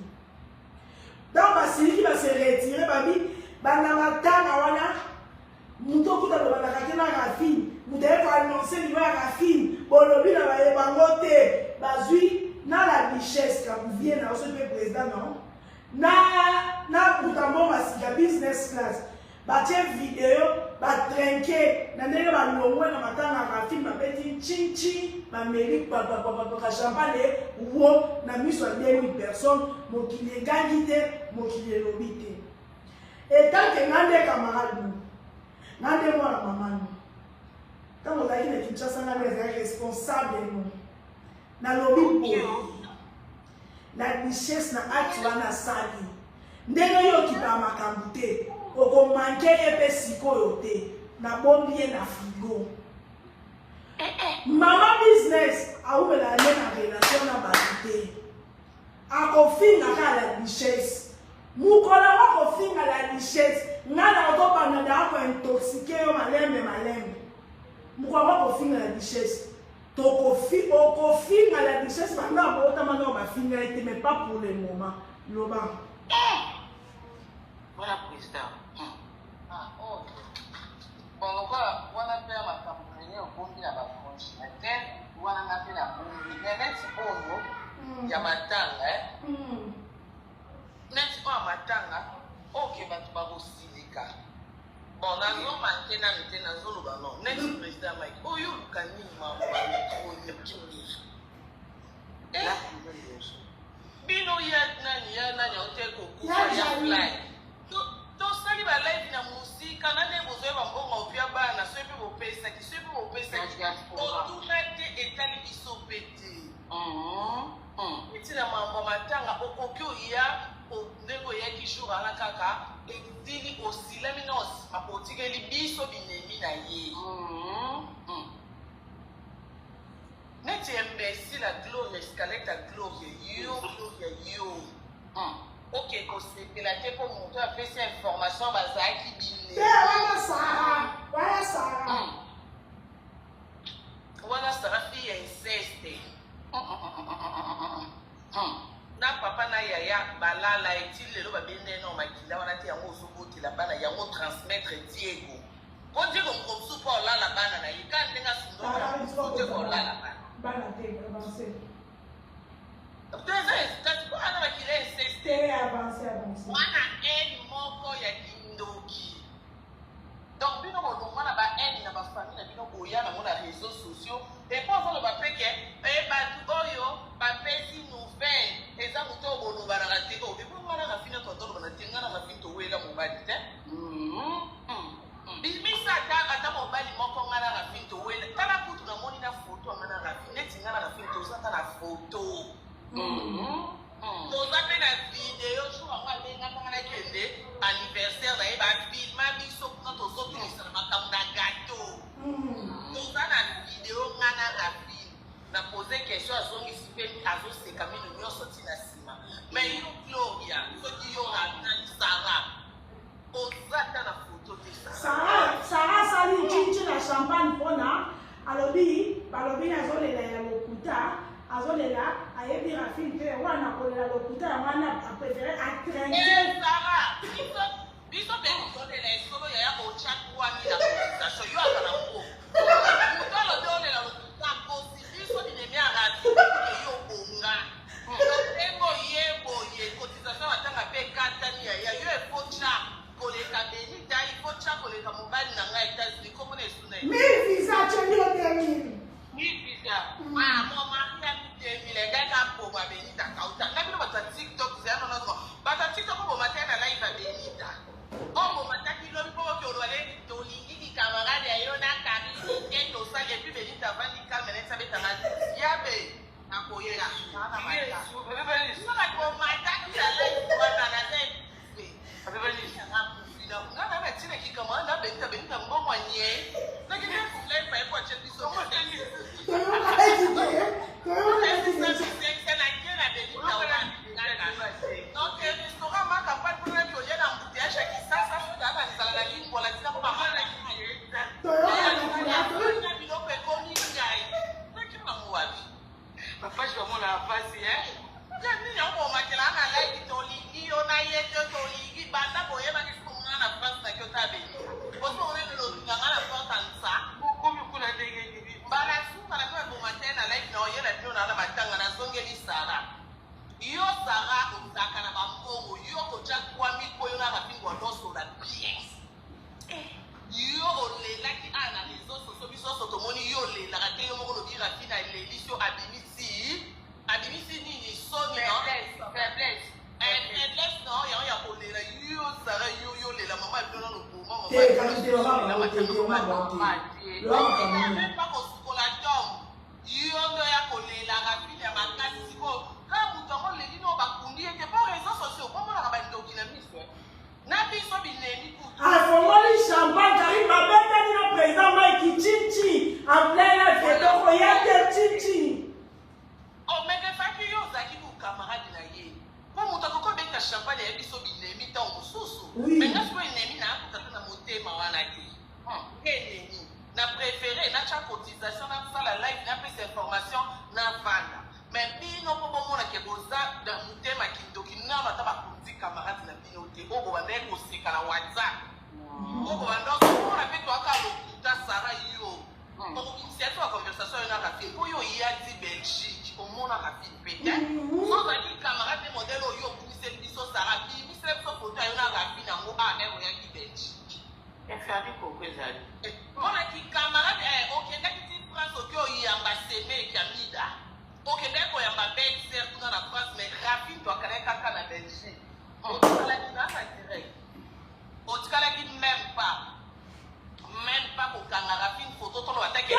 Dans ma siliki, va se retirer, babi. Bana matanga wana muto kuta do bana kakena rafine muto ko annoncer ni wa rafine bolobi na ba bangote bazui na la richesse ka vient na ce président non na mutambo masika business class ba che vidéo ba trinquer na ndenge ba longwe na matanga rafine ba petit chinchi ba meri ba champagne wo na miso ya 1000 personnes mokili gangite mokili lobite. Et tant que nous camarades, nous sommes maman. Quand vous avez dit que nous sommes responsables, nous sommes la richesse na acte na sali. Ndenge yo kipa makambute, oko manke epe siko yote, na bombi na frigo. Mama business, a ouvert la relation na batute. A confier la richesse. Mukola wako finga la richesse, ngana otopa na da ko intoxiquer yo malembe. Mukola wako finga la richesse. Toko finga la richesse, banda bota mano ba finga été mais pas pour le moment. Loba. Voilà président. Ah oh. Bon quoi, wana père ma campagne au fond na ba franchi. OK? Wana na pena. Mais même si bon ya matanga Neti kwa matanga, ok batu bagosilika. Bon, nazo manke na mite nazo luba non. Neti président Mike, oyo lukani mambo ba metro yekini. Bino ya nani oteko kufa ya fly. To sali ba live na musika na ne bozo ba mbongo opia ba na sepe bo pesa ki otumate etali biso pete. Itina mambo matanga okokyo ya ndeko yaki jour ala kaka ekili osilami na apotikeli biso binemi na ye. côté la Gloria, Scarlett à Gloria, yo. Ok, c'est la tête pour montrer un peu ces informations, ça qui bille. Voilà Sarah. Voilà Sarah fille inceste. Na papa na yaya balala est-il le ba bende no makila wana te yango soboti la bana yango transmettre Diego. Bon Diego comme support là la bana na yika ndenga sundo Diego là la bana. Bana te avancer. Peut-être quoi na makila inceste avancer. Wana en moko ya kindoki. Donc bino bo mwana ba en na ba famille na bino boya na mona réseaux sociaux et pas ça le ba peke ba tu oyo ba pesi nouvelle eza muto bono baraka te ko ebo mwana ka fina to ndo na tenga na finto wela mobali te bimisa ata mobali moko ngana ka finto wela tala kutu na moni na photo ngana ka fineti ngana ka finto sata na photo toza pe na video sur anga benga ngana kende anniversaire na e ba film ma biso kuna tozotumisa makambo na gâteau toza na video ngana ka film na poser question azongisi pe azoseka mino nyonso ntina nsima mais yo Gloria soki yo na Sarah ozata na photo te Sarah sali chinchi na champagne mpona alobi balobi azolela ya lokuta azolela ayebi rafine te wana kolela lokuta ya wana apréféré atrenke Sarah biso pe tozolela esolo yaya kochakwani na cotisation yo akala ngo mutalo tolela lokuta mposi biso dinemi arati yo bonga engo ye cotisation watanga pe katani yaya yo epocha koleka benita ipocha koleka mobali na ngai États-Unis komona esuna 1000 visa chendio 2000 visa mon mari a mis 2000 gars pour ma benita kauta na bino bata TikTok zano na bata TikTok ko matin na live a benita o mataki lo mpo ke olwale tolingi ki camarade ayo na kari ni to sa et puis benita vandi calme na sabe tanga yabe na koyera na mata na ko mataki la live kwa na se abebali na na tina ki kama na benita ngomwa nye na kile live pa kwa chepiso yo Sarah uzaka na bambongo yo koja kwa miko yo na bapingwa loso la pièce yo olelaki ana réseaux sociaux biso sotomoni yo olelaka te yo moko lobi rafina elelisio abimisi nini soni faiblesse non ya kolela yo Sarah yo lela mama ebino no boma mama pas kosukola tom yo ndo ya kolela rafina ya makasi siko mutongo leli no bakundi ete po réseaux sociaux komona ba ndoki na miso na biso bineni kutu afongoli champagne kari babetani na président Mike Chichi en plein la fedoko ya te Chichi o meke faki yo zaki ku camarade na ye po mutako ko beta champagne ya biso binemi ta mususu menga so enemi na akutata na motema wana ki enemi na préféré na cha cotisation na sala live na plus information na vanda mais bino popo mona ke boza da mutema kindoki na mata bakundi camarade na bino te obo bande ko sika na WhatsApp obo bando ko na peto aka lokuta Sarah yo ko initiative a conversation na rafi ko yo ya di Belgique o mona rafi pete so ba ni camarade modèle yo ku se biso Sarah bi mi se so photo yo na rafi na ngo a ero ya di Belgique e fadi ko kwezali mona ki camarade OK ndaki France ko yi ambassadeur Kamida OK, d'accord, il y a ma belle sœur dans la France, mais Rafine doit connaître quelqu'un en Belgique. On dit direct. On dit même pas pour qu'on a Rafine photo, on va attaquer.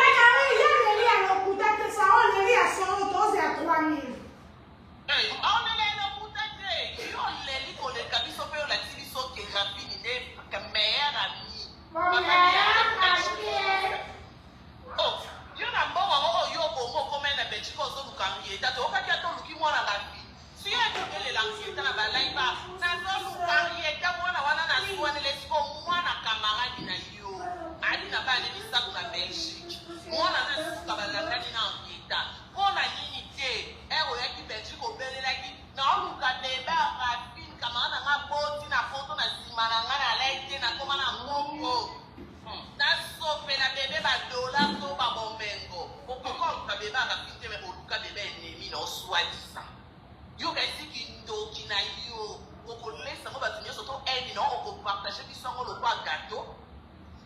esiki ndoki na yo okolesa ngo bato nyonso to aide non okopartage biso ngo lokwa gâteau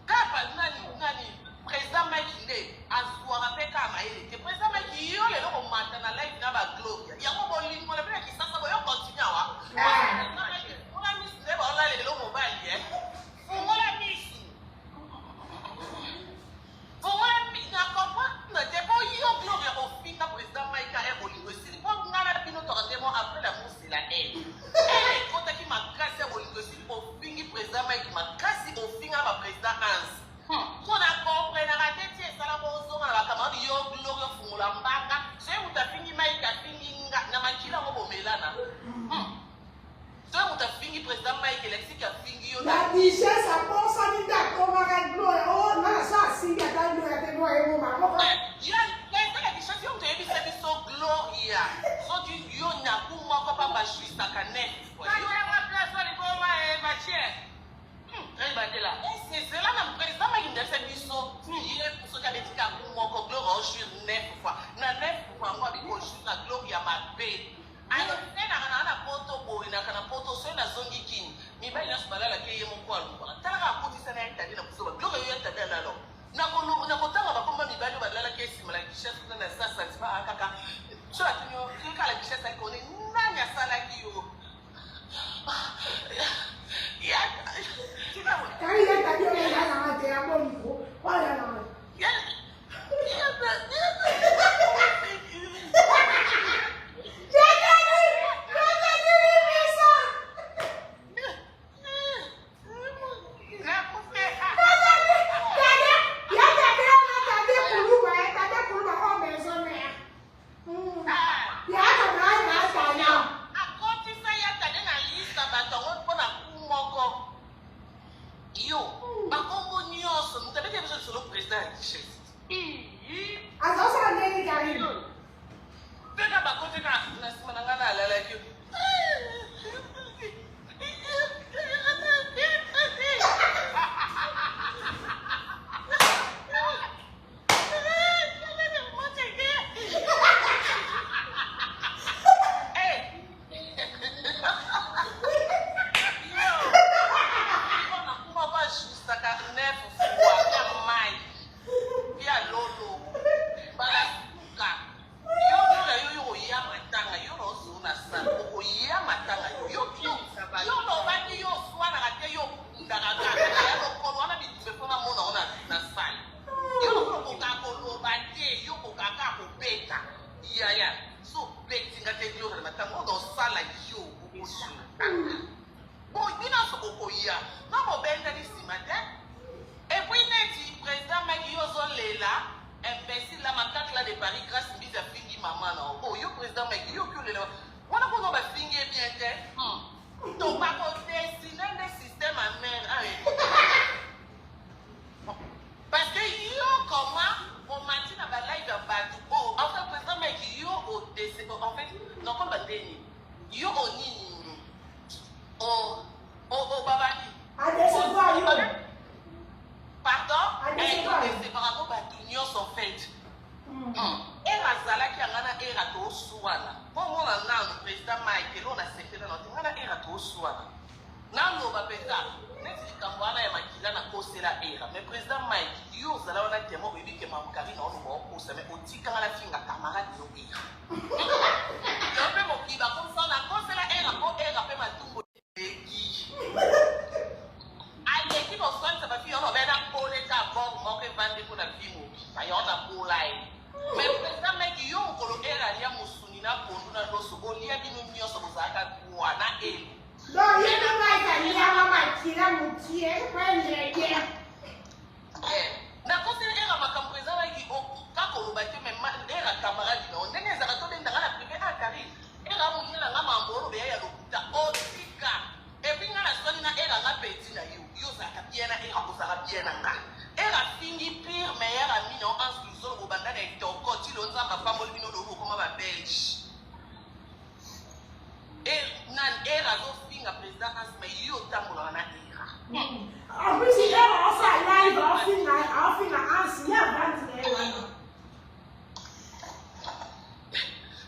kapa nani président Mike nde azwaka mpe kaka mayele te président Mike yo lelo komata na live na bagloria yango bolingo na mpena kisasa boyo continue awa ona misi nde baola lelo mobali fungola misi na comprendre te po yo gloria ofinga président Mike a bolingo esili po ngana bino tokatemo après la mousse de la haine ekotaki makasi ya bolingo esili ofingi président Mike makasi ofinga baprésident Hans kona komprenaka te ti esala bozonga na bakamaka yo gloria ofungola mbanga soki moto afingi Mike afingi na makila yango bomelana soki moto afingi président Mike elexiki afingi yo La richesse aponsani nde akomaka gloria o nana so asimbi ata gloria te gloria ebomaka ezala richesse yo moto oyebisa biso gloria soki yo nyaku moko mpa bajuisaka nefe ezela na président Mike ndese biso ye soki abetika moko gloria ojur 9 fois na 9 fois yango abikojur na gloria mabe ayotenaka nanga na poto boyenaka na poto soki nazongi kini mibali nyonso balalaki ye moko alukaka talaka akotisa na ya tade na kozoba gloria yo ya tade alalo na kotanga bakomba mibali oyo balalaki esima la richesse na sa sentiment kaka so atuni kala richesse akoni nani asalaki yo kari ye tadi oyo eyananga te ya boliko oyananga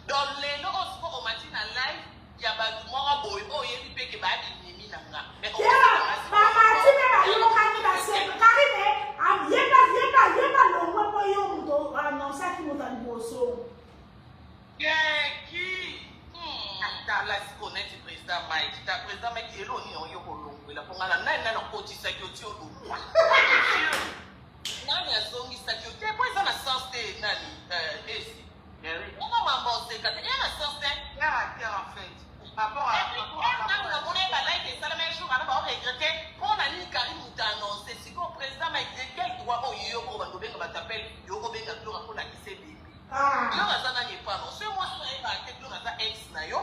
Dans les noms, on se voit au matin à live. président Mike Elo ni on yoko longo la pour ngala nani na kotisa kyoti olongwa nani azongi sa kyoti pour ça na sens de nani esi on va m'embrasser quand il y a un sens de en fait rapport à on est pas là et ça le même jour on va regretter on a ni Karim t'a annoncé si le président Mike quel droit au yoko va dobenga ba t'appelle yoko benga pour la qui c'est bébé yo azana ni pas non c'est moi ça va que tu as ex na yo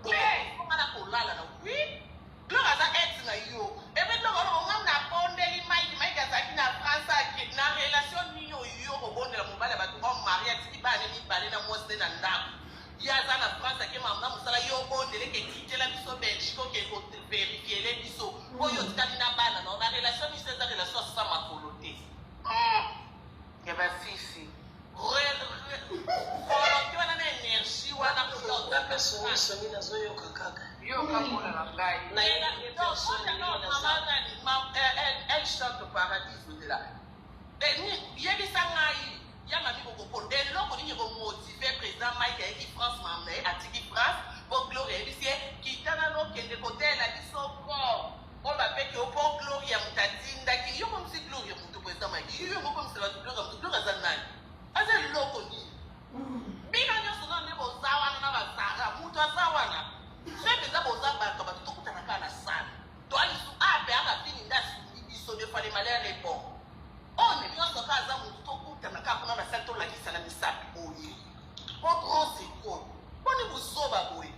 mais on a pour là na oui tu as ex na yo et maintenant on a pondeli Mike azaki na France na relation ni yo ko bondela mobala ba to marié ti ba ni balé na mo se na ndako ya za na France ke mama musala yo bondele ke kitela biso Belgique ko ke ko vérifier les biso oyo tikali na bana na relation ni c'est relation ça ma coloté ya ba fifi elle chante au paradis là. Il y a des sangaïs, il y a ma vie pour comprendre. Et là, on dit qu'on motive président Mike qui France m'a à Tiki France pour glorifier qui t'a dans l'autre côté la vie son corps. On va faire que pour gloria mutatinda qui yo comme si gloria mutu président Mike. Yo comme si la gloria zanani. Aza loko ni. Bino nyoso na nebo zawana na bazara mutu azawana. Sepe za boza ba ba tukutana kana sana. To ali su abe aka fini ndasi biso de fale malere les bons. On est nyoso kaza mutu tukutana ka kuna na santo la kisa na misapi oyi. Pour grand c'est quoi? On est busoba boy.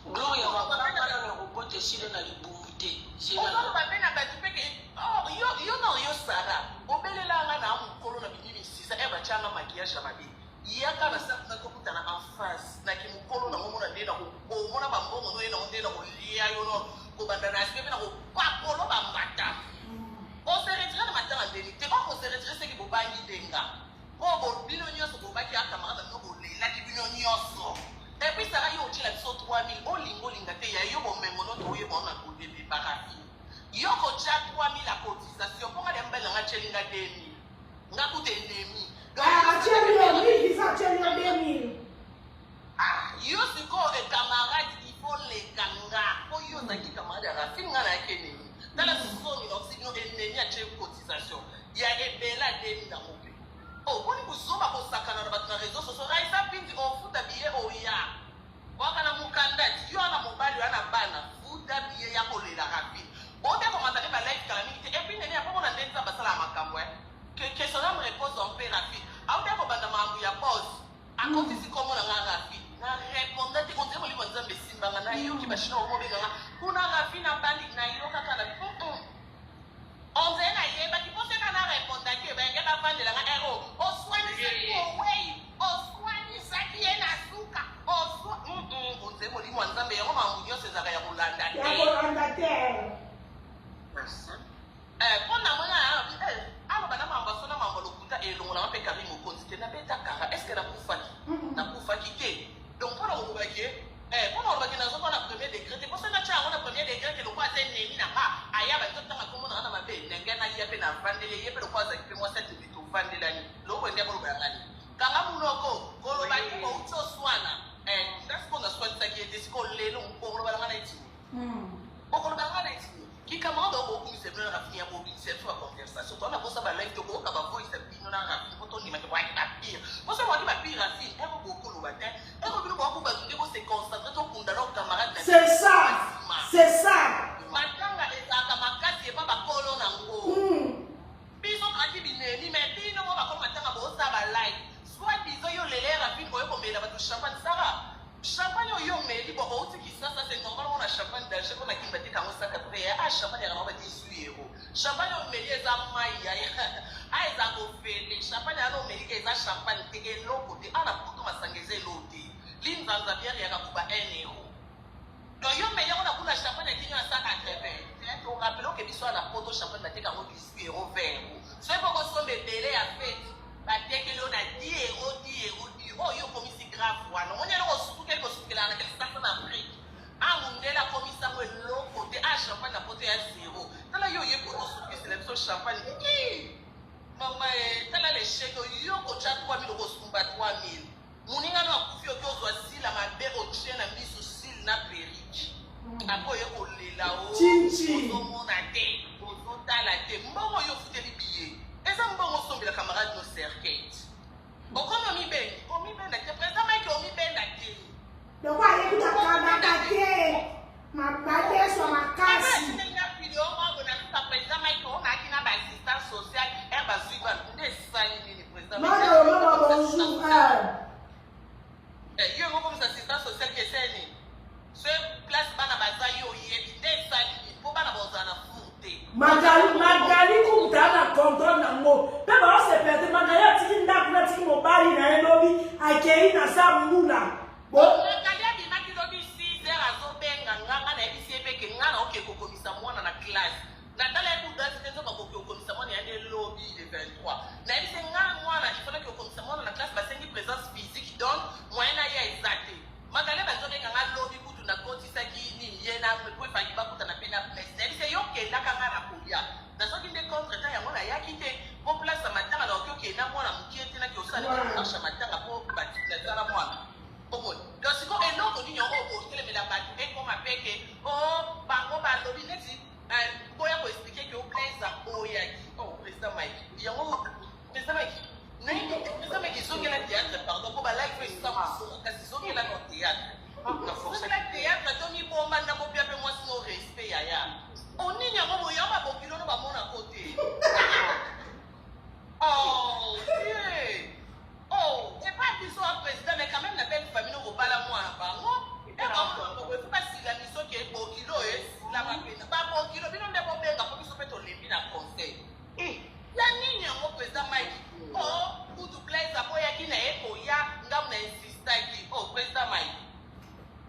Gloria wa kana na robote sile na libumute. On va pas na ba tupeke. Oh yo no yo sara. Obelela nga na mukolo na bidini sisa eba changa makiasha mabi. Yaka na sa na kokutana en face na kimukolo na ngomona ndena ko mona bambongo no ena ndena ko lia yo no ko bandana sipe na ko pakolo ba mata. On se retire na matanga ndeni te ko se retire se ki bobangi denga. Ko bo bino nyoso bobaki akamara no bo lela ki bino nyoso. Et puis ça va yo tila biso 3000 olingo linga te ya yo bo mengo no to yo bona ko bebe barafi. Yo ko cha 3000 la cotisation pour aller mbela nga chelinga 2000. Nga kute nemi. Yo siko e camarade il faut les ganga. Ko yo na ki camarade ra finga na kene. Tala so ni no signo ennemi a che cotisation. Ya e bela 2000 na mope. Oh, boni kusoba ko sakana na batna réseaux sociaux. Raisa pindi on futa biye o ya. Waka na mukandati yo na mobali ana bana futa biye ya ko lela rapi. Ote ko matane ba live kala mingi et puis nene apo na ndetsa basala makambo que cela me repose en paix rapi. Aute ko banda mambu ya boss. Akoti si komo na rapi. Na répondre te konte mo li bonza besimba na yo ki bashina o mobe nga. Kuna rapi na bandi na yo kaka na on dirait na yeba ki pose na répondre ke ba ngeba vande la ero. O swani se ko wey. O swani sa ki na suka. O swani on dirait mo li mwanza me yo mambu yo sezaka ya kolanda te. Ya kolanda te. Pona mwana alo bana mamba sona mamba lokuta elongo na mpe Karim Okonzi na beta kara est-ce que na kufaki ke donc pona ko bakie pona ko bakie na zoko na premier décret pour ça na cha na premier décret ke lokwa te nemi na ha aya ba tota ka komona na mabe nenga na yepe na vandele yepe lokwa za kipe mo 7 bitu vandela ni lokwa ndia ko ba ngani kanga munoko ko lo ba ko utso swana that's pour na swat ta ki était ko lelo ko lo ba ngana iti ko lo ba ngana iti qui commande au bout c'est bien raffiné au bout c'est soit conversation toi on a pas ça ba live to ko ka ba voice bino na raffiné ko to ni ma ko ba pire moi ça moi di ba pire raffiné e ko beaucoup lo ba te e ko bino ko ba tunde ko se concentrer to kunda na camarade c'est ça matanga ezaka makasi e ba ba kolo na ngo biso kati bineni mais bino mo ba ko matanga bo sa ba live soit biso yo lele raffiné ko ko mela ba to champagne sara champagne yo meli bo o tiki sasa c'est normal on a champagne d'acheter on a qui battait quand ça après champagne ya ba 18 euros champagne on meli eza mai ya eza ko fele champagne ano meli ke eza champagne te ke loko te ana poto masangeze loti linzanza bière ya kuba 1 euro donc yo meli on a kuna champagne qui na 180 on rappelle que biso na poto champagne bateka ngo 18 euros 20 euros c'est pourquoi so bebele ya fête batekele on a 10 euros oh yo komisi grave wana on yalo osuku ke ko sukela na ke sa na Afrique amundela komisa ngwe loko te a champagne na poto ya 0 tala yo ye ko osuku c'est le champagne mama tala le chèque yo ko cha 3000 ko sumba 3000 muninga no akufio ko zo asila mabe o chena miso sil na periki Akoye kolela o. Chinchi. Ozomona te, ozotala te. Mbongo yo futeli billet. Eza mbongo sombela camarade no cerquette. Okoma mi benda te président Mike o mi benda te. Donc on est tout à fait ma bataille sur ma casse. Non, bonjour. Yo comme assistant social qui est ce place bana bazayo yebi des salini pour bana bozana fouté. Magali kumtana contrôle nango. Peba on se perdre Magali tiki ndakuna tiki mobali na elobi akei na sa mula. Bon, Magali abima ki lobi 6 heures azobenga nganga na ebisi ebeke ngana oke kokomisa mwana na classe. Na tala ebu dance tezo ba kokomisa mwana ya lobby de 23. Na ebisi ngana mwana il fallait que kokomisa mwana na classe basengi présence physique donc moyen na ya exacte. Magali bazobenga ngana lobby kutu na kotisa ki ni yena ko fa ki bakuta na pena place. Ebisi yoke la kanga na kulia. Na soki nde contre temps ya mwana ya kite po place matanga na oke na mwana mukiete na ki osala na marche matanga po batikla zala mwana. Donc, si on est là, on dit que les médailles et qu'on m'appelle oh, bango balobi neti boya ko expliquer que au place oyaki oh président Mike il y a président Mike président Mike sont la théâtre pardon pour la live ça parce sont la théâtre na force la théâtre tomi bomba na mo bien moi sinon respect ya on n'y a pas boya ba bokilo no ba mona côté oh yeah. Oh, c'est pas qu'ils sont président, mais quand même, la belle famille, on va pas la moi, il ne faut pas si la mission qui est pour kilo, la rapine. Pas pour kilo, mais on ne peut pas qu'ils soient fait au conseil. La ligne, mon président Mike, oh, pour tout plaisir, à quoi il y a pour ya, ngam na insista qui, oh, président Mike.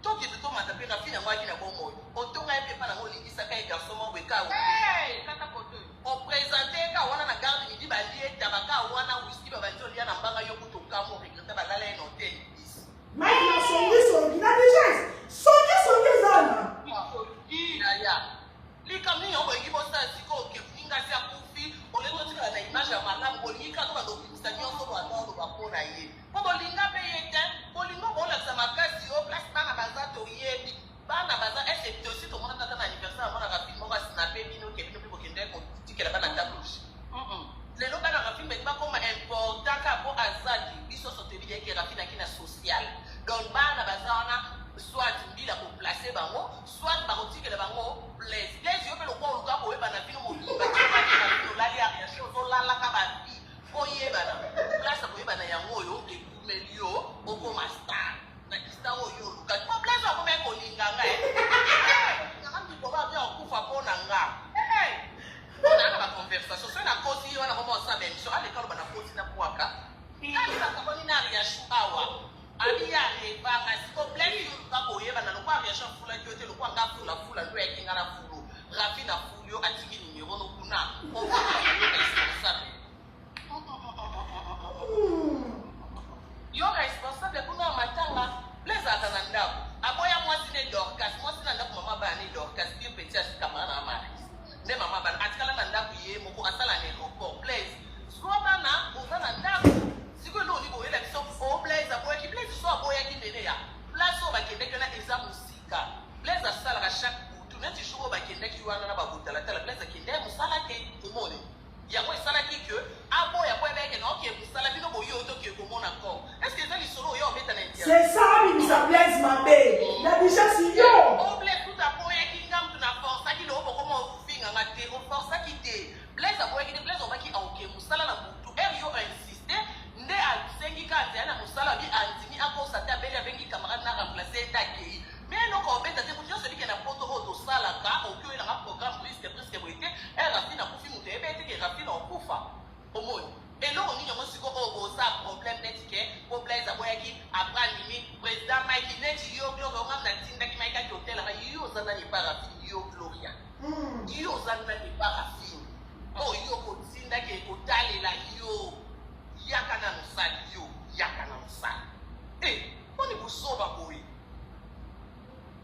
Toi qui te tombes à taper la fille, moi qui n'a pas mot. On tombe à un peu par la molie, ça fait un garçon, mon béca. Hey, on présentait quand on a la garde, il dit, bah, il est tabaka, on a whisky, bah, il y a un banga, yo, pour ton camo, regretter, bah, là, il y a un hôtel. Mike n'a sonné, il a déjà sonné, Zana. Les camions, on va y voir ça, c'est quoi, que vous n'avez pas confié, on est dans la image à madame, on y a quand on a mis on va dans le vapeur à y. Pour l'Inga payer, pour l'Inga, on a sa macasse, au place, dans la bazar, au yébi, dans la bazar, et c'est aussi tout le monde dans un anniversaire, on a rapidement, on va snapper, bino, qui est venu pour qu'il ait dit qu'elle a pas la table. Les locaux dans la film, mais pas comme important, car pour Azadi, ils sont sur TV qui est raffiné qui est social. Donc, dans la bazar, on a soit une ville pour placer, soit par outil que le bango, les yeux, le quoi, le gars, pour la vie, on va dire, la liaria, on la la cabane, on y est, place pour y aller, on y est, mais yo, on commence à. Na kista o yo, le gars, pour place, on va mettre au linganga. On va bien en coup, on nga. On a la conversation, c'est la cause, on a commencé à même, sur l'école, on a posé la poaka. Il y a une area chouawa. Ali a les vagues, complet, il va boyer, on a le pas réagir pour la gueule, le point d'apple, la foule, la gueule, qui a la foule, Rafi la foule, a tigé le numéro, no kuna, on va responsable. Yo responsable, pour nous, matanga, les atananda, à boya, moi, c'est dorcas, moi, c'est un maman bani dorcas, qui est petit à ce camarade à Marie. Ne maman ban, à ce qu'elle a un bouillé, mon coup, à ça, la néroport, plaise. Soit mana, on va un si vous n'avez pas la mission, on blaise à boire qui blaise, soit boire qui n'est là. Place au Québec, on a des musique. Blaise à salle à chaque bout. Tout le monde, toujours au Québec, tu as un ababout à la télé, blaise à Québec, vous salade, tout le monde. Il y a moins salade que, à boire, à boire avec un ok, vous salade, vous voyez autant que vous mon accord. Est-ce que vous avez solo, vous mettez un indien? C'est ça, il ça blaise ma belle. La déjà, c'est yo. On blaise tout à boire qui gamme de la force, ça qui le haut, comment vous finissez en maté, on force ça qui dé. Blaise à boire qui blaise, on va qui en ok, vous salade à bout. R.I.O. a insisté. Nde asengi kati ana musala bi antini ako sata bele abengi camarade na remplacer takei mais non ko beta te mutio celui qui na poto auto sala ka o kyo na programme presque boité et rafi na kufi muté bete ke rafi na okufa omoni et là on y a aussi ko o ça problème netike problème za boyaki aprandi mi président Mike neti yo gloria ngam na tinda ki Mike ki hotel ra yo zana ni parafi yo gloria yo zana ni parafi oh yo ko tinda ke hotali la yo yakana musali yo yakana musali on est pour sauver boy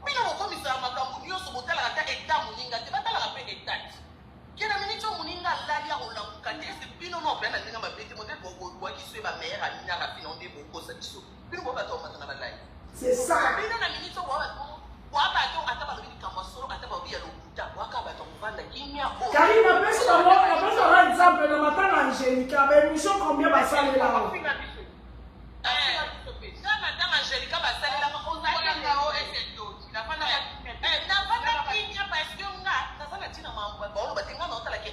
mina mo komisa makambu nyo so botala ata eta muninga te batala ka pe eta kena minito muninga lali ya olamuka te se bino no bena ninga mabeti mo te bo ki swe ba meilleur ami na rapine on de boko sa biso bino bo bato matana ba live c'est ça bino na minito bo ba to ata ba lobi kamwa Angelica, mais émission combien va ça là? Madame Angelica va saler la maman.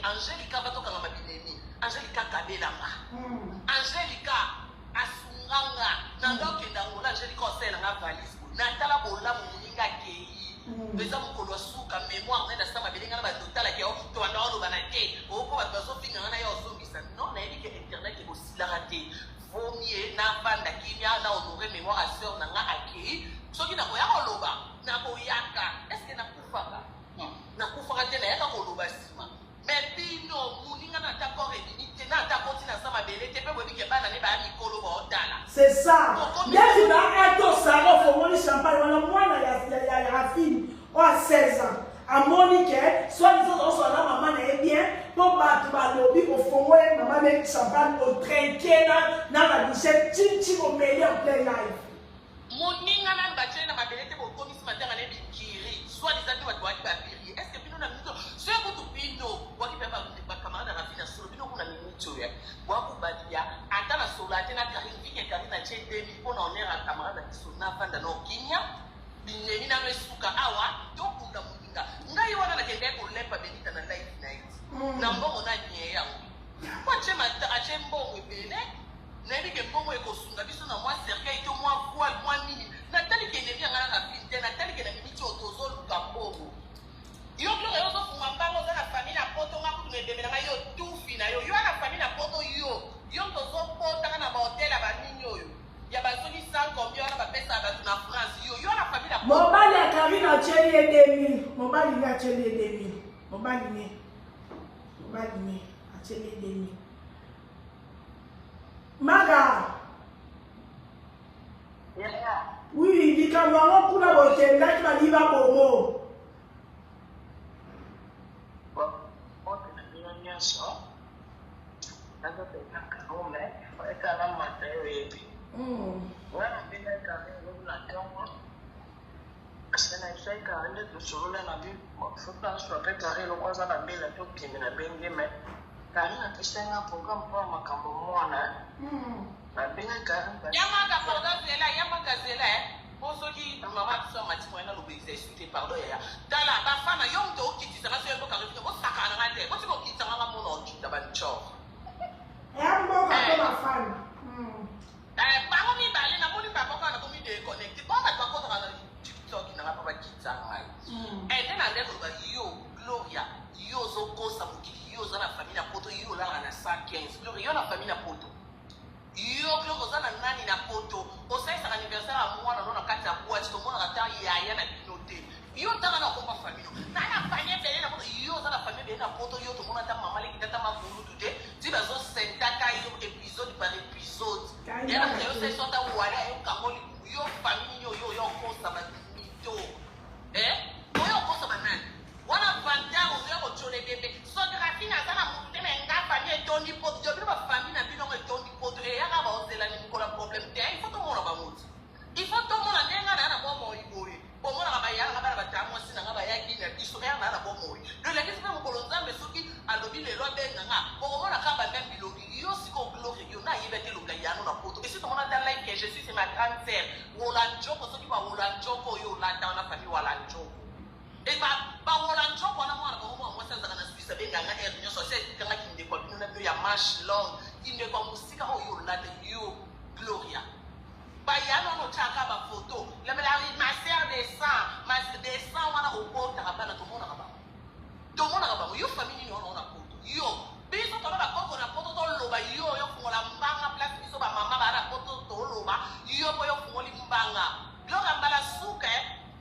Angelica va toka ngama bilemi. Angelica kabelanga. Angelica asunganga. Nanga okenda ngola Angelica osela nga valise. Natala bola muninga kei. Beza mukolo suka mémoire nenda sama belinga na batotala ke to wana olo banate. Oko bazo finga na yo zombisa. Non na yiki internet ko silarate. Vomie na banda kimia na honorer mémoire à sœur nanga akei. Soki na ko ya koloba na ko yaka. Est-ce que na kufaka? Na kufaka tena yaka koloba sima. Mais bino muninga na d'accord et limité na ta continue sama belete pe webi ke bana ne ba mikolo ba odala. C'est ça. Bien tu vas être au salon faut mon champagne wala mwana ya Rafine ou à 16 ans. À Monique, soit disant on soit là maman est bien pour battre ba lobby au fond maman avec champagne au trinquer na la bichette titi au meilleur plein live. Moninga na batche na mabelete bo komi ce matin na bikiri. Soit disant tu vas ba biri. Est-ce que bino na mito c'est beaucoup bino waki ba camarade Rafine solo bino kuna minito ya. Waku badia ata na solate na Karine vike Karine na che demi pona onera camarade kiso na fanda no kinya. Binemi na mesuka awa to kunda muninga. Ngai wana na kende ko lepa benita na life night. Na mbongo na nye yangu. Kwa chema ache mbongo bele. Na bike mbongo ekosunga biso na mwa cercueil to mwa voile mwa nini. Na tali kende bia ngana na finte na tali kende miti otozo luka mbongo. Yo klo yo zo fuma mbango za na famille na poto nga ku ne demela yo tufi na yo. Yo na famille na poto yo. Yo tozo poto na ba hotel ba ninyo yo. Ya bazoni sans combien na ba pesa ba na France yo. Yo na famille na poto. Mobali ya Karine acheli edemi. Mobali ni acheli edemi. Mobali ni acheli edemi. Maga. Yeah. Oui, likambo ngo kuna botenda ki baliba bongo. Yamaka zela Osoki mama so matimo na lobeza expliquer pardon ya. Dala ba fana yom to okitisa na so yebo ka refika bo sakana ngate. Bo timo kitisa ngama mono okita ba ncho. Mbo ka to ba fana. Ba ngo mi bale na moni ba boko na komi de connect. Ba ba ko to na TikTok na ba kitisa ngai. Then and then ba yo Gloria, yo zo kosa mukili, yo za na famille na poto yo la na 115. Gloria yo na famille na poto. Yo kloko zana nani na poto osaisa anniversaire a mwana nona kati ya boîte to mwana kata yaya na binote yo tanga na komba famille na famille bele na poto yo zana famille bele na poto yo to mwana ta mama le kitata makulu tude ti bazo sentaka yo épisode par épisode ya na yo se sota wala yo kamoli yo famille yo kosa ba mito yo kosa ba nani wana vanda yo ko chole bebe so graphine azana mutu na nga famille tondi poto yo ba famille na bino ko tondi poto ya ka ba osela ni ko la problème te il faut to mona ba mutu il faut to mona nenga na bo mo iboye bo mona ka ba ya na ba ta mo sina nga ba ya ki na biso ya na bo mo do la kisi mo ko lonza mesuki alobi le lo benga nga bo mona ka ba même bilogi yo siko glory yo na yebete lo ya no na poto et si to mona ta like que je suis ma grande sœur Roland Joko so ki ba Roland Joko yo la ta na famille wala Joko et ba Roland Joko na mwana ko mo sa za na Suisse benga nga ernyo so se kanga kinde ko bino na ya marche long inde ko musika ho yo la de yo Gloria ba ya no chaka ba photo la me la ma sœur des sang wana o ko ta ba na to mona ba yo famille no na poto yo biso to ba ko na poto to lo ba yo fungola mbanga place biso ba mama ba na poto to lo ba yo bo yo fungoli mbanga Gloria mbala suka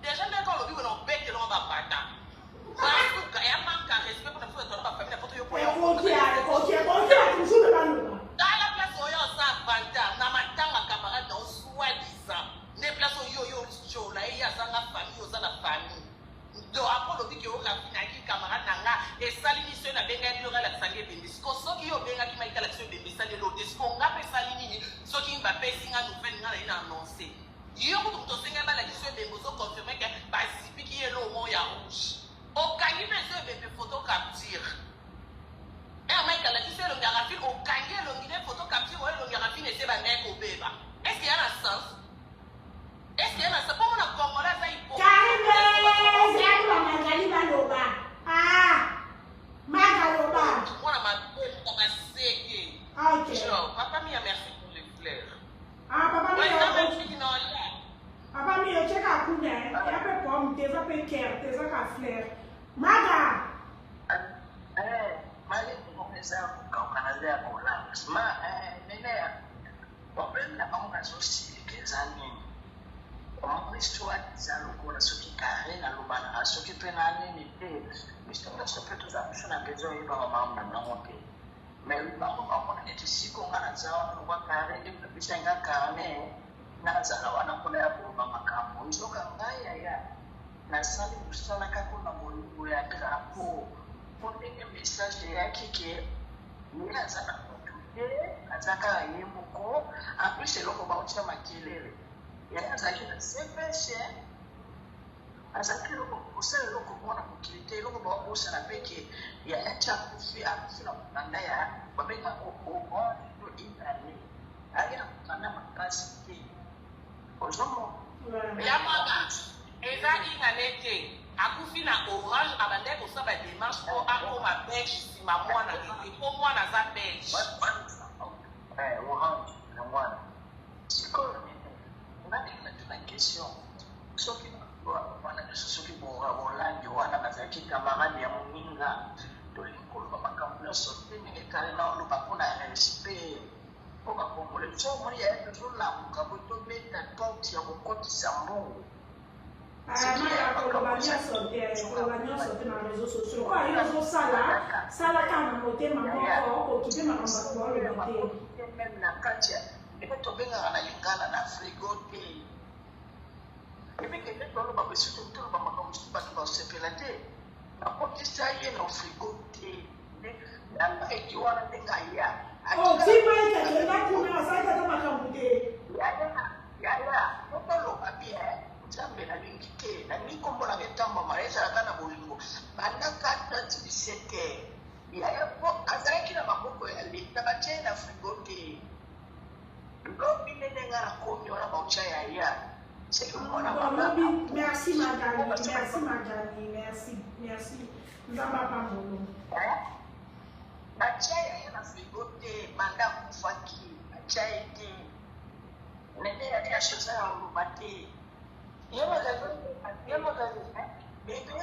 déjà ne ko lo bi no beke lo ba bata ba suka ya manka respect pour na to ba famille na poto yo po yo toujours de la loi. dans la place où yo sa banta na matanga camarade dans soi-disant ne place où yo chola ya za na famille yo za na famille do apolo biki o ka finaki camarade nanga et salini se na benga yo la sange bindi ko soki yo benga ki maika la se bindi sale lo disco nga pe salini ni soki mba pe singa nouvelle nga ina annoncer yo ko to singa ba la ki se bimbo so confirmer que ba sipiki yelo mo ya rouge o kangi be se bimbo photo capture maika la ki se lo ngara fil o kangi lo laisser ma mère au bébé. Est-ce qu'il y a un sens? Est-ce qu'il y a un sens? Comment on a Congolais ça il faut? Moi, on m'a séqué. Genre, papa m'a merci pour les fleurs. Papa Ouais, mia, ça même si non là. papa mia, eu chega a comer, eu pe pomme, teza pe quer, teza ka fleur. Maga. Mali kuongeza kukanazea kula. Nene wapenda kama sosikiza nini? Wakristo wazalukuna soki kare na lubana soki pena nini te. Mr. Sopeto za mshona bezo iba mama na ngote. Mais mama eti siko ngana zao kwa kare ndio kabisa ngakane na zala wana kula ya kwa makambo. Njoka ngaya ya na sali kusala kakuna mungu ya trapo. Pondenge message yake ke mwana zana kutude azaka yemuko en plus c'est loko ba utia makelele ya azaki na sepeshe azaki loko kusela loko bona kukilite loko ba usa na peke ya acha kufi afuna kanda ya babeka o do interne agina kutana makasi ke ozomo Ya mama, eza inganete. Akufi na orange abande ko sa ba démarche pour ako ma belge si ma mwana et pour moi na za belge. Orange na mwana siko na question soki wana soki bora Hollande wana bazaki camarade ya moninga tolikolo makambo nyonso te ndenge kale na oloba mpona respect po bakongole so moni ya tozolamuka bo tobeta porte ya kokotisa mbongo Kolobanyonso na réseaux sociaux. Kwa hiyo sala kana motema moko okipe makambo kwa lobe te. Même na kati ya ebe tobengaka na lingala na frigo te. Ebe kende toloba besu toloba makambo mosusu bato basepela te. Bakotisa ye na frigo te. Nanga eki wana nde ngai ya. Tima ikakenda kuna asaka ta makambo te. Yaya, toloba bien. Nzambe na lingi te na nikombo na ngetambo maresa kana bolingo banda 4:17 yaya po azalaki na maboko ya leta batie na frigo te lobi nene ngara komi wana baucha yaya c'est que mwana mama merci madame merci nzamba pambolo batia yaya na frigo te banda kufaki batia ete nene ya shoza ya lubate. Yamagali. Bébé.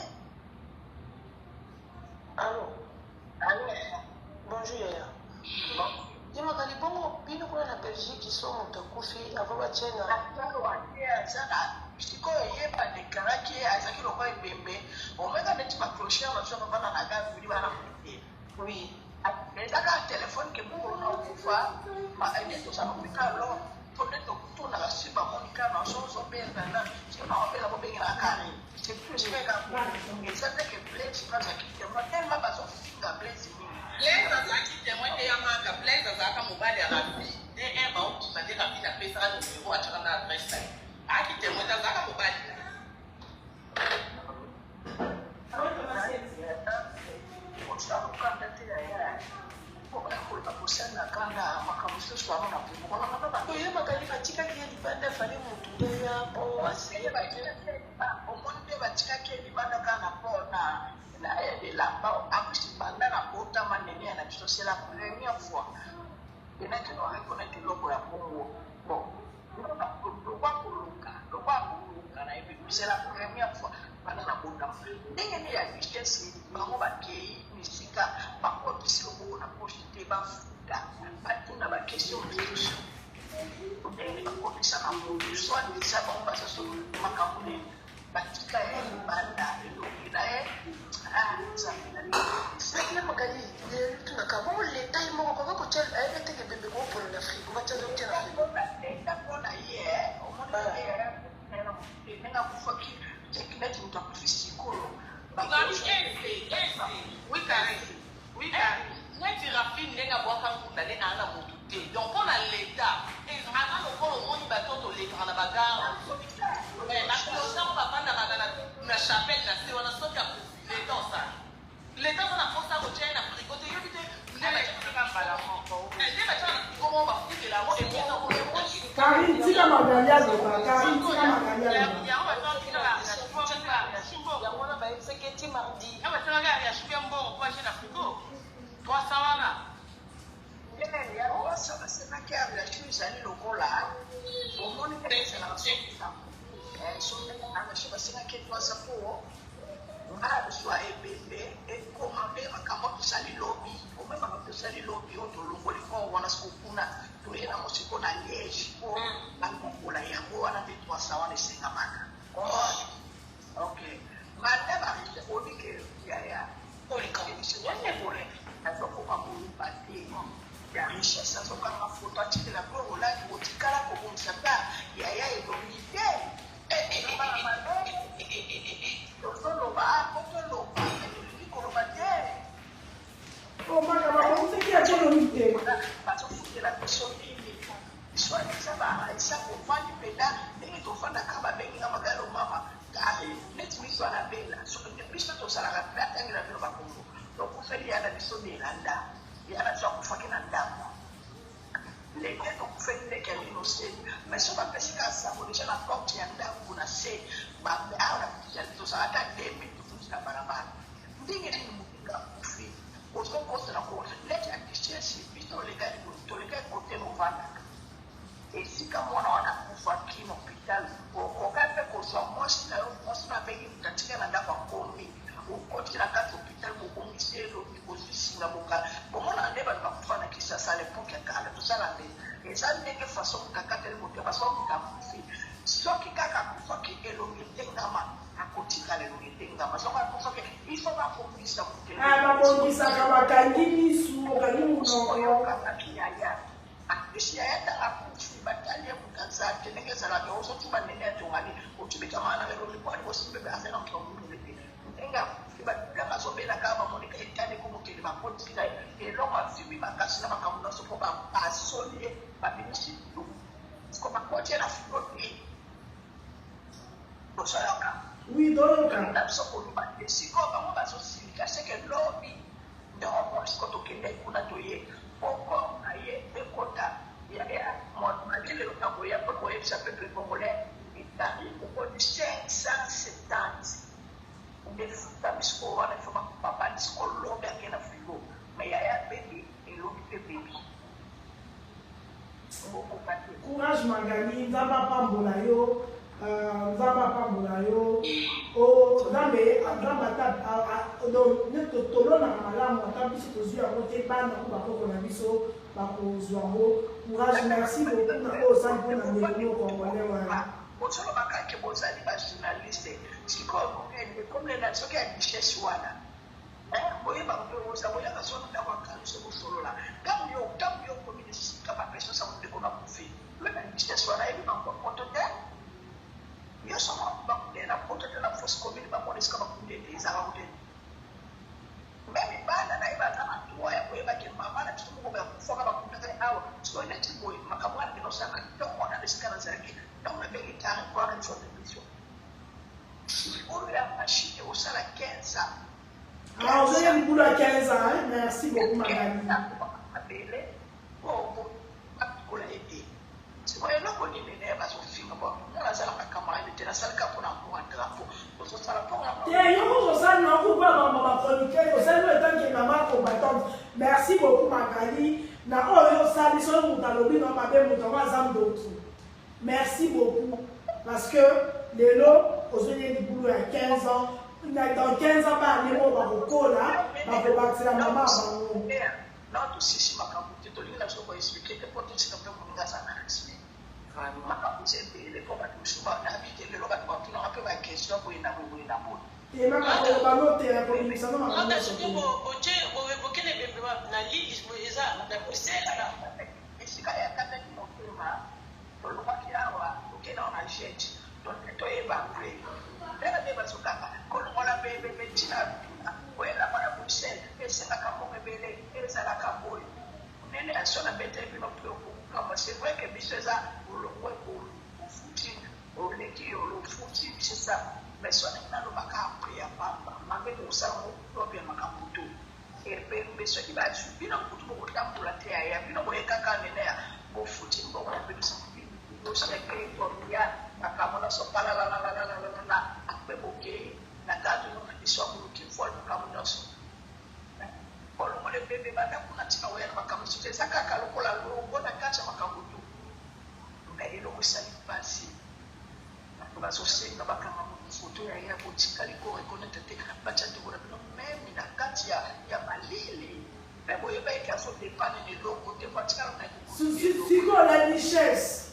Allô. Bonjour Yaya. Yamagali, bon, bino kuna na Belgique qui sont mutakufi avant la tienne. Sikoyo yeba dekaraki azaki lokwa ebembe omeka neti bacrocher basoka bana na gavi bili bana kuite. Oui. Ezaka téléphone ke bongo na okufa ma ene to sa kupika lo. Peut-être que la cible à Monica dans son bien pendant c'est pas on fait la bobine à carré c'est plus fait et ça fait que Blaise pas ça qui témoigne tellement pas son finger Blaise Blaise ça qui témoigne et amanga Blaise ça comme mobile à la vie des un bon qui m'a dit la fille a fait ça le numéro à chaque adresse à qui témoigne ça comme mobile on s'en kusana kanga makamuso swano na kuko na baba Oye makali katika kile libanda fali mutu ya po asiye ba omonde batika kile libanda kana pona na lamba akusibanda na kota manene ya natosela première fois ina kino reconnaître logo ya Kongo bon lokwa na hivi c'est la première fois bana na kota ndenge ni ya richesse bango bakei misika bakotisi logo na pochete bafuta batuna bakestion mosusu ndenge bakotisa na motu soit déjà bango basaso makambo ne batika ya libanda elongi na ye Sakina makali tunakabo leta imoko kwa ko tshela a ete ke bebe ko pona Afrique ba tshela ko tshela Afrique enda kona ye omona ye nena kufaki tekneti mtakufisikulo oui carré neti rafine ndenge abwaka nkunda nde aa na motu te donc mpo na leta aza lokola omoni bato tolekaka na bagare bakilosango bafandaka na chapelle na se wana soki akufi leta osala leta aza na mposa kotia ye na frigo te yobi te nde batiaka na frigo moko bafutela yango ekota Magalia de Baka, Tika Magalia de Oui, donc. Courage Magali, Nzaba Pambola yo, Nzaba Pambola yo, oh, Nzambe, Nzaba tab, donc, notre tolo na malamu, tab biso tozu ya côté bana ko bako na biso, bako zwango. Courage, merci beaucoup na ko sa pour na ndeko congolais wana. Bosolo bakake bozali ba journaliste, sikoyo comme les nations qui a richesse wana. Boye ba ko boza boya ka sona na kwa kanso bosolo la. Kamyo communiste ka ba peso sa ndeko na kufi. Le richesse wana ebi ba ko kotote. Yo sama ba ko na kotote na force commune ba ko ska ba ko de za ba ko de. Mimi bana na iba kama tuwa ya boye ba ke mama na tumu ko ba kufa ba ko de hawa. So ina tiboy makamwa ni no sana to ko na diskana zake. Donc, on a véritable pour une chose de mission. On lui a machine au salaire 15 ans. Ah, vous avez une boule à 15 ans, hein? Merci beaucoup, Magali. Pour l'aider. C'est moi, là, on est né à son film. Moi, la salle à camarade était la salle pour un drapeau. Pour ce salle pour un drapeau. Merci beaucoup, Magali. Na oyo sali so mutalobi no mabe mutawa zam d'autres. Merci beaucoup. Parce que les lots, aux yeux du boulot à 15 ans, dans 15 ans, bah, les mots, bah, au cola, bah, au bâtir la maman, non, tout ceci, ma campagne, tout le monde a expliqué que pour tout ce que vous avez analysé. Ma campagne, c'est les combats de Moussouba, on a habité le lobat, on a un peu ma question pour une amour, une amour. Et même quand on va noter la communication, on va noter. Gente, donc to évacuer. Là des bazooka, quand on a bébé Tina, ou elle a pas Bruxelles, et c'est la campo rebelle, et c'est la campo. Nene a son abete puis non plus comme c'est vrai que biseza ou le quoi pour foutir, ou les qui ou le foutir, c'est ça. Mais son est là le baka priya papa, mabe nous ça au problème makaputo. Et puis beso qui va subir un coup pour la terre, et puis non boye kaka nene bo foutir bon on peut se oseke toria makamona sopala la akbeboke na gadu no diswamu kifo makamona so polo mole bebe banda kuna tina wena makamona so saka kalokola longo na kacha makamutu ngailo kusali pasi bazosenga bakanga foto ya ya botika liko ekonete te bacha ndikora bino meme na kati ya malili mais boye ba ka so dépendre de l'eau te patika na siko la richesse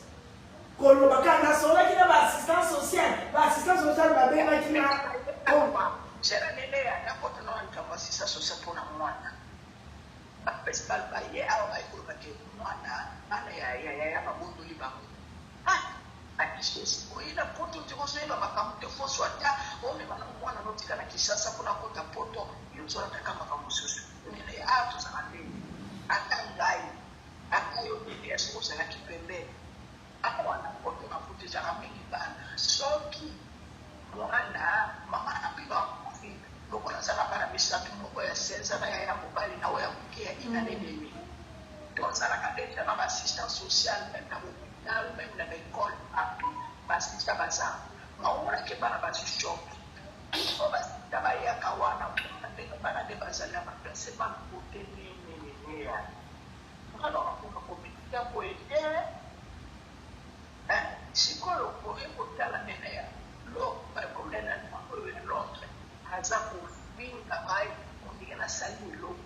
kolo bakanga sola kina ba assistance sociale ba bema kina komba sera nene ya na kota no ntamba assistance sociale pona mwana ba festival ba ye awa ba ikuru ke mwana ana ya mabondo libango akishesi koina poto tikoseba makamute foso ata ome bana mwana notika na kisasa kuna kota poto yozo nataka makamususu nene ato sana ndeni ata ngai ata yo ndio sikosa ya kipembe akwana poto mafuti za mingi bana soki mwana mama apiba kufi loko na sana para misatu moko ya senza na ya mobali na ya kukia ina nene to sana kadeta na assistance sociale na même dans l'école, parce que ça va ça. On a que bana basi shop. On va travailler à Kawana, on a bana de bazali à c'est pas pour tenir les alors on va communiquer pour aider. Si quoi le pourrait porter la nene l'autre pas problème à l'autre. Haza pour vivre travail, on dit la salle de l'autre.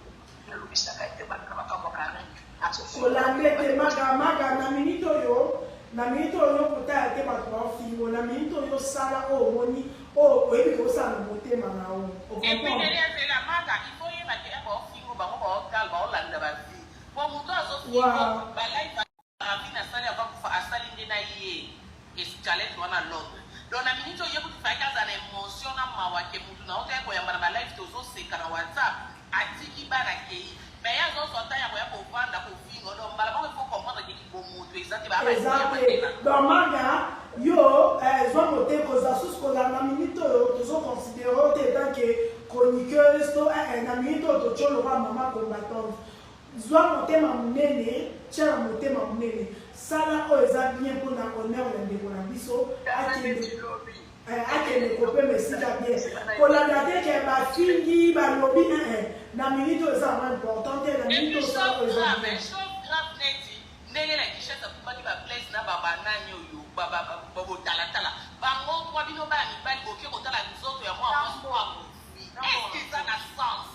Le lobista a été bana kama karen. Solangete maga na minito yo kota te batwa fingo na minito yo sala o moni o ebi ko sala motema na o et puis derrière c'est la maga il faut y mettre un fingo ba ko kalba o landa ba fi bo muto azo fingo ba life afina sala ba ku asali ndena ye is challenge wana lot donc na minito yo ku fanya za na emotion na mawake mutu na ote ko yamba na life to zo seka na WhatsApp atiki bana ke mais ya zo sota ya ko ya ko vanda ko fingo donc mbala ba ko comprendre que ko mutu exactement ba donc maga yo zo mote ko za sus ko na minito yo to zo considérer te tant que chroniqueuse to na minito to cholo ba mama combattante zo mote ma munene tcha mote ma munene sala o eza bien pour na honneur ya ndeko na biso akende kope mesika bien kolanda te ke bafingi balobi na minito eza vraiment importante na minito ça eza bien ndenge na kishasa kubaki ba place na baba nani oyo baba bobo tala bango kwa bino ba mi bali boke ko tala nzoto ya mwa kwa est-ce que ça a sens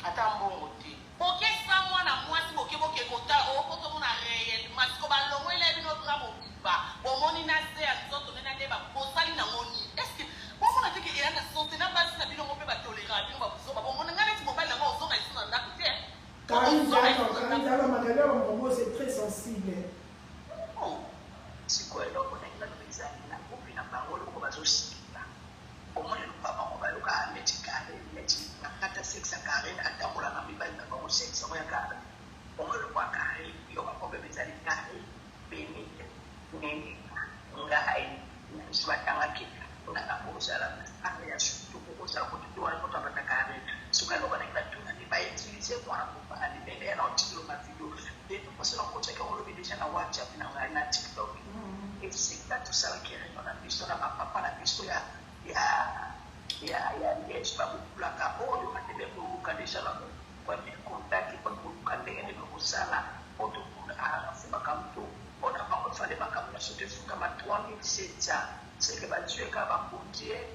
ata mbongo te boke sa mwana mwasi boke ko tala o ko to mona réel mas ko ba longo ile bino tramo ba bomoni na se ya nzoto nena de ba posali na moni est-ce que bomona te ke ira na santé na basi na bino mo pe ba tolérant bino ba kuzoba bomona ngana ti mobile na mo zonga isuna ndako te c'est très sensible. C'est quoi donc on a une maison la coupe na parole ko bazosi. Au moins le papa on va le cas médical na kata sexe carré atakola na mibali na ko sexe ya carré. On le voit carré yo ba ko bezali carré beni nini ngai na swatanga kita na na ko sala na ya surtout ko sala ko tuwa ko tabata carré. Suka lo bana tuna ni ba utiliser pour à libérer un article ma vidéo et tout parce que on continue on le déjà na WhatsApp na TikTok et c'est là tout ça qui est dans la piste na papa la piste ya je pas beaucoup la cabo de matele pour ka déjà la pour me contact pour ka ndenge ko sala pour tout à fuma kamto on a pas fait les makambo sur des fuka ma 3700 c'est que ba tuer ka ba pontier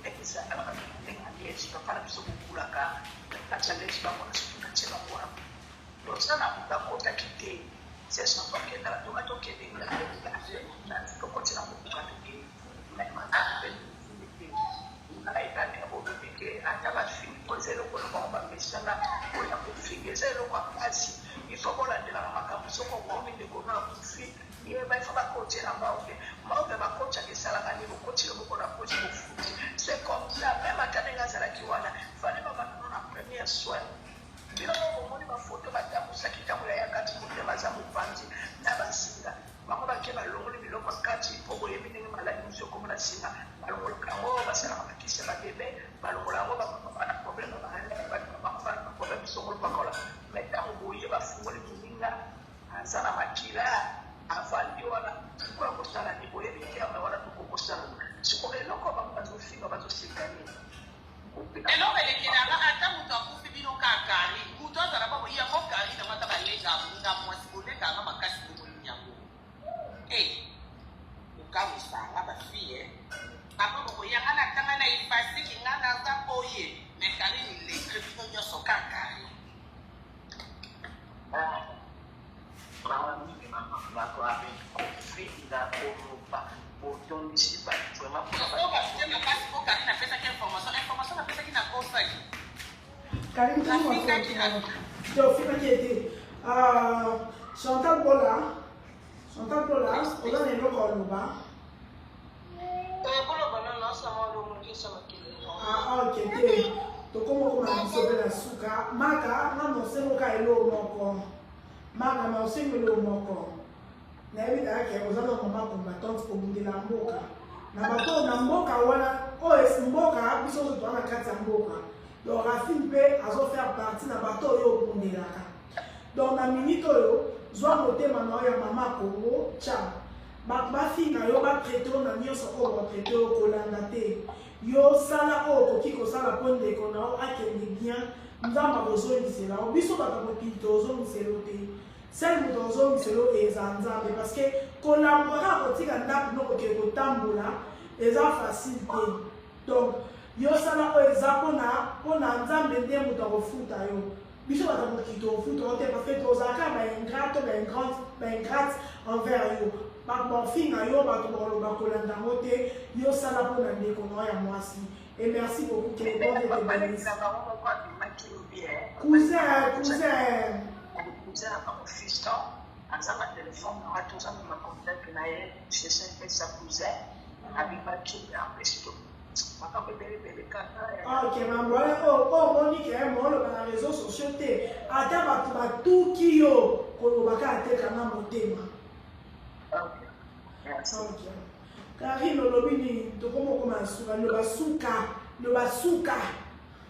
et que ça alors ndenge je pas faire biso kula ka challenge ba mona tunachela kwa donc ça na kutafuta kite sasa kwa kenda tukatoke ndio na tukotela kwa kite na maana na itani hapo pekee hata basi pozelo kwa kwamba mishana kwa kufigezelo kwa kazi ifokola ndela makambo soko kwa mimi ndio na kufi yeye ba ifoka coach na maoke ba coach akisala kani coach le mko na coach kufuti c'est comme ça même atanenga sala kiwana fane baba na premier soin bila kumoni mafoto batamusa kitabu ya yakati kutema za mupanzi na basinga bako bakeba longo biloko kati pogo yebine maladi musoko mona singa balongo kango basala bakisa ba bebe balongo lango ba na problème ba problème soko bakola meta nguye bafungole kininga sana makila afandi wana Karim, tu Rafika qui a Théophile qui était. Chantal Bola, on a un local là-bas. Ah, ok, donc comment on a sauvé la souka? Maga, non, c'est le cas, il est au moko. Maga, non, c'est le moko. N'avez pas que vous avez un moment combattant pour vous dire la mboka. Na bato na mboka wana, oh, est mboka, biso zo toana kati ya mboka. Donc, Rafine peut faire partie na bato yo pour vous dire la. Donc, na minute yo, zwa moté mama ya mama Congo, tcha. Ba fille na yo ba traité na nyonso o ba traité o kolanda te. Yo sala o koki ko sala ponde ko na o akende bien. Nzamba bozo ndisela. O biso ba ko pinto zo mselo te. Sel muto zo mselo ezanzambe parce que kolambora ko tika ndap no ko ke ko tambola eza facile te. Donc yo sala o ezapona pona nzambe nde muto ko futa yo. Biso ba ko kito futa o te parce que tozaka ba ingrate envers yo. Bon fin à yo bakolanda moté yo sala pour la décono ya moisi et merci beaucoup que bon de te bénisse cousin mon fiston azama téléphone na tout ça ma contact na ye chez sa cousin abibatu ya resto makabe bele kata ok mambo oh Monique mo le na réseaux sociaux te ata batu ki yo ko baka te kana motema. Karine Lobini, tu comment suka le basuka.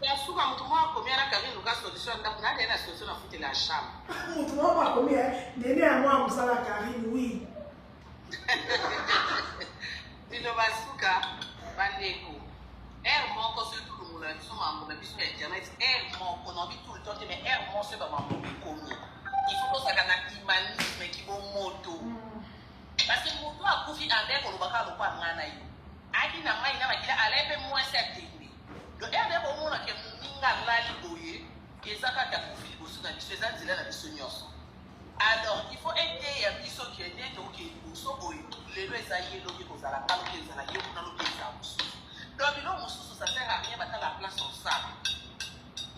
Ya suka mtu mwa komia na Karine Lucas solution ndapo na na solution na fuite la chambre. Mtu mwa komia nene ya mwa msala Karine oui. Dilo basuka bandeko. Moko se tout le monde a biso mambo na biso internet. Moko na bi tout le temps mais moko se ba mambo komi. Il faut que ça kana humanisme qui bon moto. Parce que moto a kufi ande ko lobaka lo kwa ngana yo aki na mai na makila alepe moi certaine do ende bo mona ke minga lali boye ke saka ta kufi bosu na biso za nzela na biso nyoso. Alors il faut aider ya biso ki ende to ke boso boye lelo eza yelo ke kozala kalo ke eza yo na lo ke eza boso donc bilo mususu ça sert à rien bata la place au sable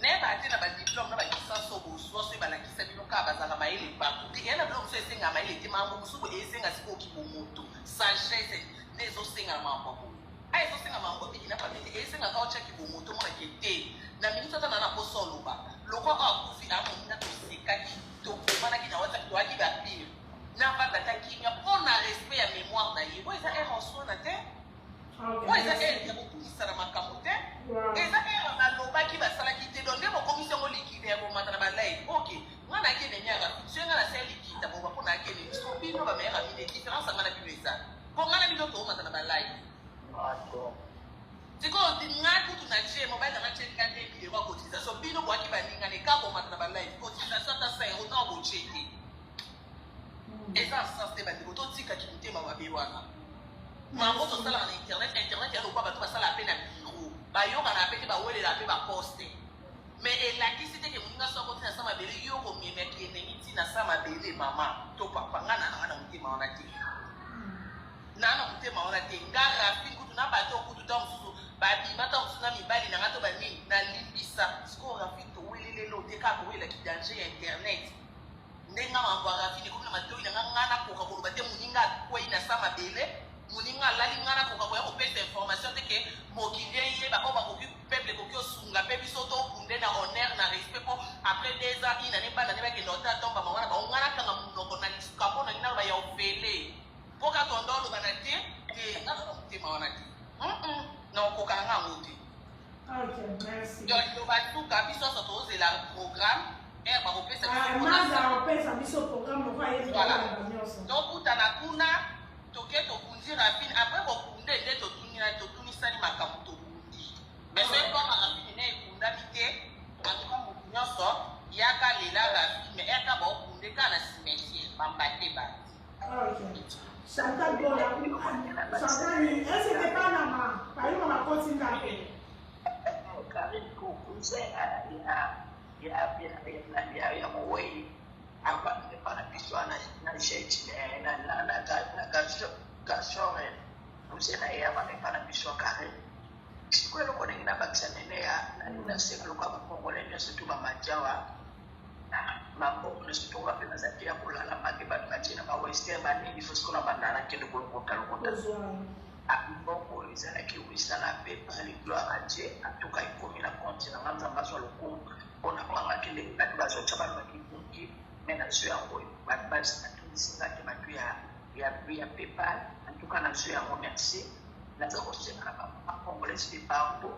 neba tina ba diplôme na ba kisanso boso so ba la kisa bino ka bazala maile ba yena bilo muso esenga maile te mambo musuku esenga siko kibomoto sagesse des osenga mambo ai osenga mambo bi na pamete esenga ka ocha kibomoto mona kete na minute tata na posolo ba loko a kufi a mona to sika ki to mana ki na wata to aki ba pire na ba data kinya pona respect ya mémoire na yebo eza erreur so na te moi eza erreur ko kusara makamote eza erreur na loba ki basala ki te donne mo commission mo liquide ko matana ba live OK mwana ke ne nyaka tsenga na sel liquide bo ba pona ke ne so bino ba mera mi de différence ngana bi eza ko ngana bi to matana ba live tiko ngatu tunache mo ba na che kande bi ko cotisation bino kwa ki ba ninga ne ka ko matana ba live cotisation ta sa o na bo cheki eza ça c'est ba de to tika ki mutema wa bewana mambo to sala na internet ya lo ba to sala pe na bureau ba yo kana pe ba wele la pe ba poster mais elakisi te ke muninga soko tina sama bele yo ko mieme ki enengi tina sama bele mama to papa ngana na mutema wana te na mutema wana te ngara pingu tuna ba to kutu ta mususu ba bi mata mususu na mibali na ngato ba ni na limbisa sko rafito wele lo te ka ko wele ki danger ya internet ndenga mambo rafini ko na matoi na ngana ko ka ko ba te muninga ko ina sama bele muninga lali ngana ko ka ko pesa information te ke mokile ye ba ko ba ko peuple ko sunga pe biso to kunde na honneur na respect ko après 2 ans ina ne ba na ne ba ke nota tomba mwana ba ngana kanga munoko na lisuka po na ina ba ya ofele po ka tondolo bana te te na ko te ma wana te na ko ka nga ngoti OK merci donc to ba tout ka biso so to ze la programme ba ko pesa maza pesa biso programme ko ayi voilà donc utana kuna toke to kunzira fin après ko kunde nde to tunisa ni makamuto bundi mais c'est pas ma rafine ne kunda bite atuka mukunyoso yaka lela rafine mais eka ba kunde kana cimetière bambate ba OK Chantal Bola Chantal est-ce que pas na ma par ma continue Karine ko cousin ya mwei hapa ni pana piswa na sheti na kashore msema yeye hapa ni pana piswa Karine sikwelo kone ngina baksanenea na nina sekalo kwa Congolais na surtout ba majawa mambo na surtout ba pena za kia kulala maki ba kachina ba western ba ni fusko na banana kende kulokota amboko izala ki wisala pe pali gloire à Dieu en tout cas ikomi na continent ngamza mbaso lokumu ona kwa kile ba bazo chabana kipungi mena sio yango ba basi atulisinga ke matu ya PayPal en tout cas na sio yango merci na zako sema na Congolais de partout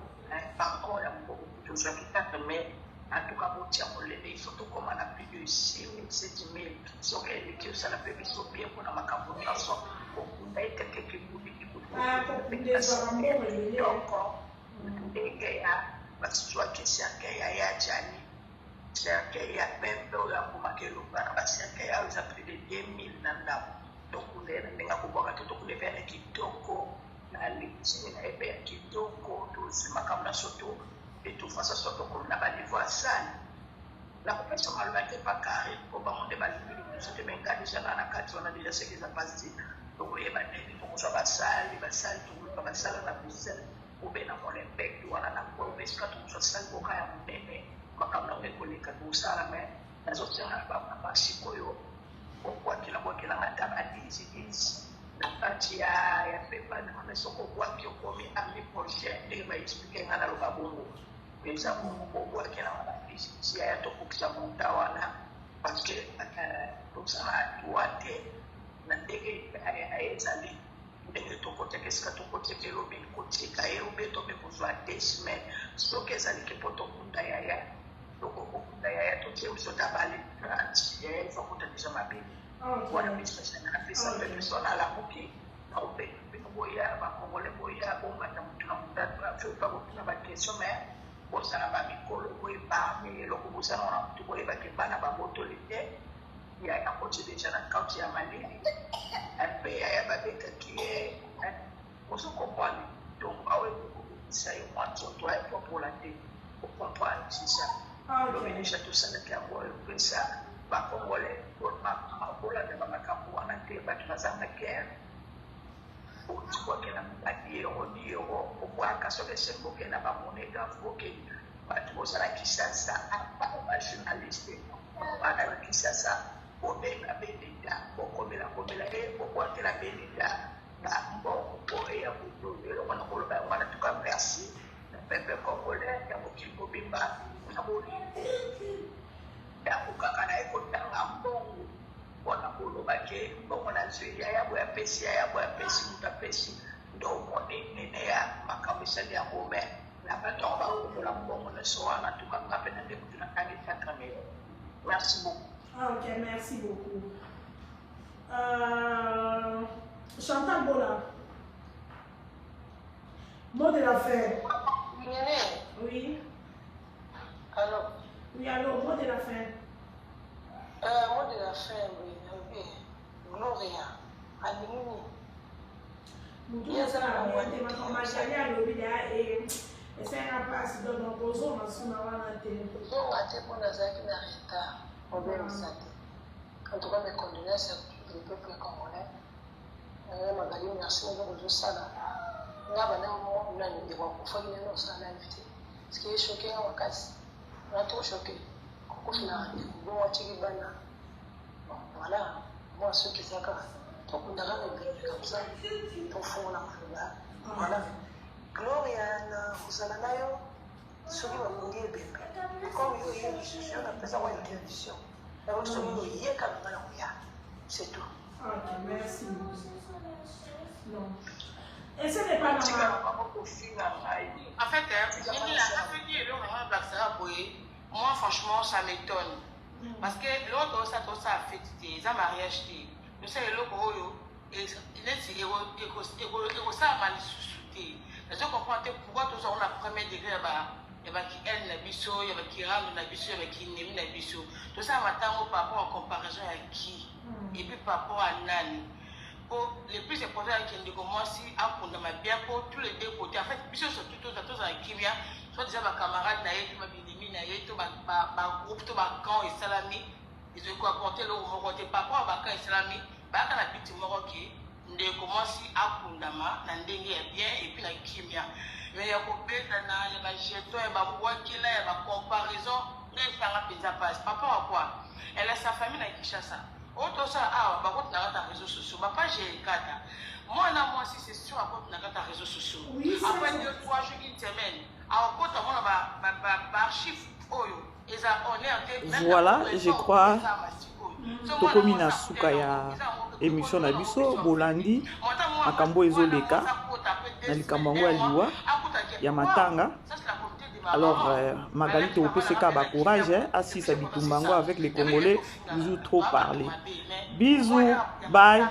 par contre ya mboko toujours qui mais en tout cas pour tiens les photos comme on a plus de 6 000 7 000 sur les qui ça la peut biso bien pour na makambo na so pour quelqu'un qui basizwa kesiaka ya jani siaka ya pembe oyo akumakelunga na basiaka ya eza plus de 2000 na ndambo tokundena ndenge kubwaka te tokuleva ya kitoko na litini na ebe ya kitoko tozimakambo na soto etufasa so tokoluna baniveau asali nakopesa maloba te pakare po bamonde balingili biso te mengadisana na kati wana deja seke eza pasi tokoyeba nini tokozwa basali tokoluka basala na bruxelles obe na molembeku wana na kongo esika tokozwa sali boka ya monene makambo nango ekoleka tosala me nazotianga na basikoyo obwakelanga ata badizidisi na kati ya PayPal na soko obwaki okomi ami projet ndenge baexplike nga naloba bongo eza bongo bobwakelanga badizidisi yaya tokokisa monta wana parceke tosala droit te na ndenge ezali ndenge tokoteka esika tokoteka elobi kotika ye obe tobe kozwa 2 semaines soki ezaliki mpo tokunda yaya tokokokunda yaya totie biso tabali 30 yaya efakuta biso mabele wana bisasana napesa mpe biso nalamuki na obe boya bakongole boya bomba na mutu na mutatu afipa kotuna bakestion me bosala bamikolo boyebami eloko bosala wana mutu boyebaki bana babotoli te yaya koti deja na kaunti ya malili mpe yaya babetaki ye ozokomprendre donc awe kokokisa ye mwa nzoto aepopola te okomprendre sisa lobi deja tosalaki yango epesa bakongole makolanda bamakambo wana te bato bazanga guerre otikwakela badiero obwaka soki esemboke na bamonega foke bato bozala kisasa bajournaliste bana na kisasa bobenga belida bokomela ye bokwatela belida na mbongo po eya kutu eloko na koloba yango wana tuka merci na pembe congolais ya mokili mobimba na bolingo yango kaka na ye kotanga mbongo mpona koloba ke mbongo na zwi yaya boya pesi mutu apesi ndo monene ya makambo esali yango me na bato yango bakokola mbongo nyonso wana tukanga mpe na nde mutu nakangi 4 millions. Merci beaucoup. Ok, merci beaucoup. Chantal Bola. Mot de la fin. Oui. Alors. Oui, alors, mot de la fin. Mot de la fin, oui. Gloria. Alimini. Mutu sana mwende makomashali alobida esanga pasi donc ozo masuna wana te. Zonga te mpona azalaki na retard. Obemisa te. En tout cas, mes condoléances à tout le peuple congolais. Magali, merci beaucoup de ça. Nga bana mo na ndi kwa kufanya neno sana invité. Ce qui est choqué en wakati. On a trop choqué. Koko fina bon wachiki bana. Voilà, moi ceux qui sont là, donc on a comme ça pour faire la malade. Voilà. Gloria na kusala nayo soki bakungi ebembe. Comme il y a une discussion, on appelle ça une interdiction. Donc soki yeka na koya. C'est tout. Ok, merci. Non. Et ce n'est pas normal. En fait, moi, franchement, ça m'étonne. Parce que l'autre, ça a fait des mariages. Nous savons que l'autre, il est ça mal sous-souté. Je comprends pourquoi tous on a premier degré. Il y a qui aime la biso, il y a qui rame la biso, il y a qui n'aime la biso. Tout ça, maintenant, par rapport en comparaison à qui? Et puis par rapport à Nani. Le plus important c'est que commence à prendre ma bien pour tous les deux côtés. En fait, puisque surtout tous en Kimia, soit déjà ma camarade naïe, ma binimi naïe, tout ma groupe, tout ma camp et salami, ils ont quoi compter le Moroté, par rapport à Baka et salami, Baka n'a plus de Moroké, ndeko mwasi akundama na ndenge ya bien et puis na kimia mais ya kobetana ya bajeton ya babwakela ya bacomparaison nefanga mpenza pasi papa wa kwa elle a sa famille na Kinshasa otosala awa bakoti na kata réseaux sociaux bapage ekata mwana mwasi c'est sûr akoti na kata réseaux sociaux après 2-3 jours une semaine akota mona baarchive oyo eza honnête. Voilà, je crois tokomi na suka ya émission na biso bolandi makambo ezoleka na likambo yango ya liwa ya matanga. Alors Magali topeseka ba courage asisa bitumbango avec les Congolais, toujours trop parler. Bisous, bye.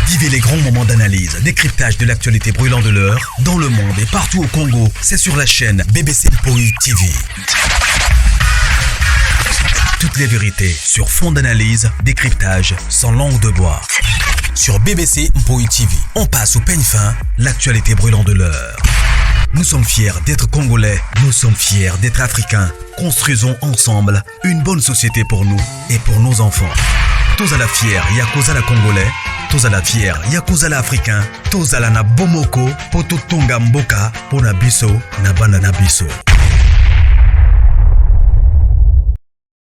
Vivez les grands moments d'analyse, décryptage de l'actualité brûlante de l'heure, dans le monde et partout au Congo. C'est sur la chaîne BBC Mpoi TV. Toutes les vérités sur fond d'analyse, décryptage sans langue de bois. Sur BBC Mpoi TV, on passe au peigne fin l'actualité brûlante de l'heure. Nous sommes fiers d'être Congolais, nous sommes fiers d'être Africains. Construisons ensemble une bonne société pour nous et pour nos enfants. Tous à la fière, Yakozala Congolais, tous à la fière, Yakozala Africain, tous à la na Bomoko, Poto Tonga Mboka, Pona Biso, na Banana Biso.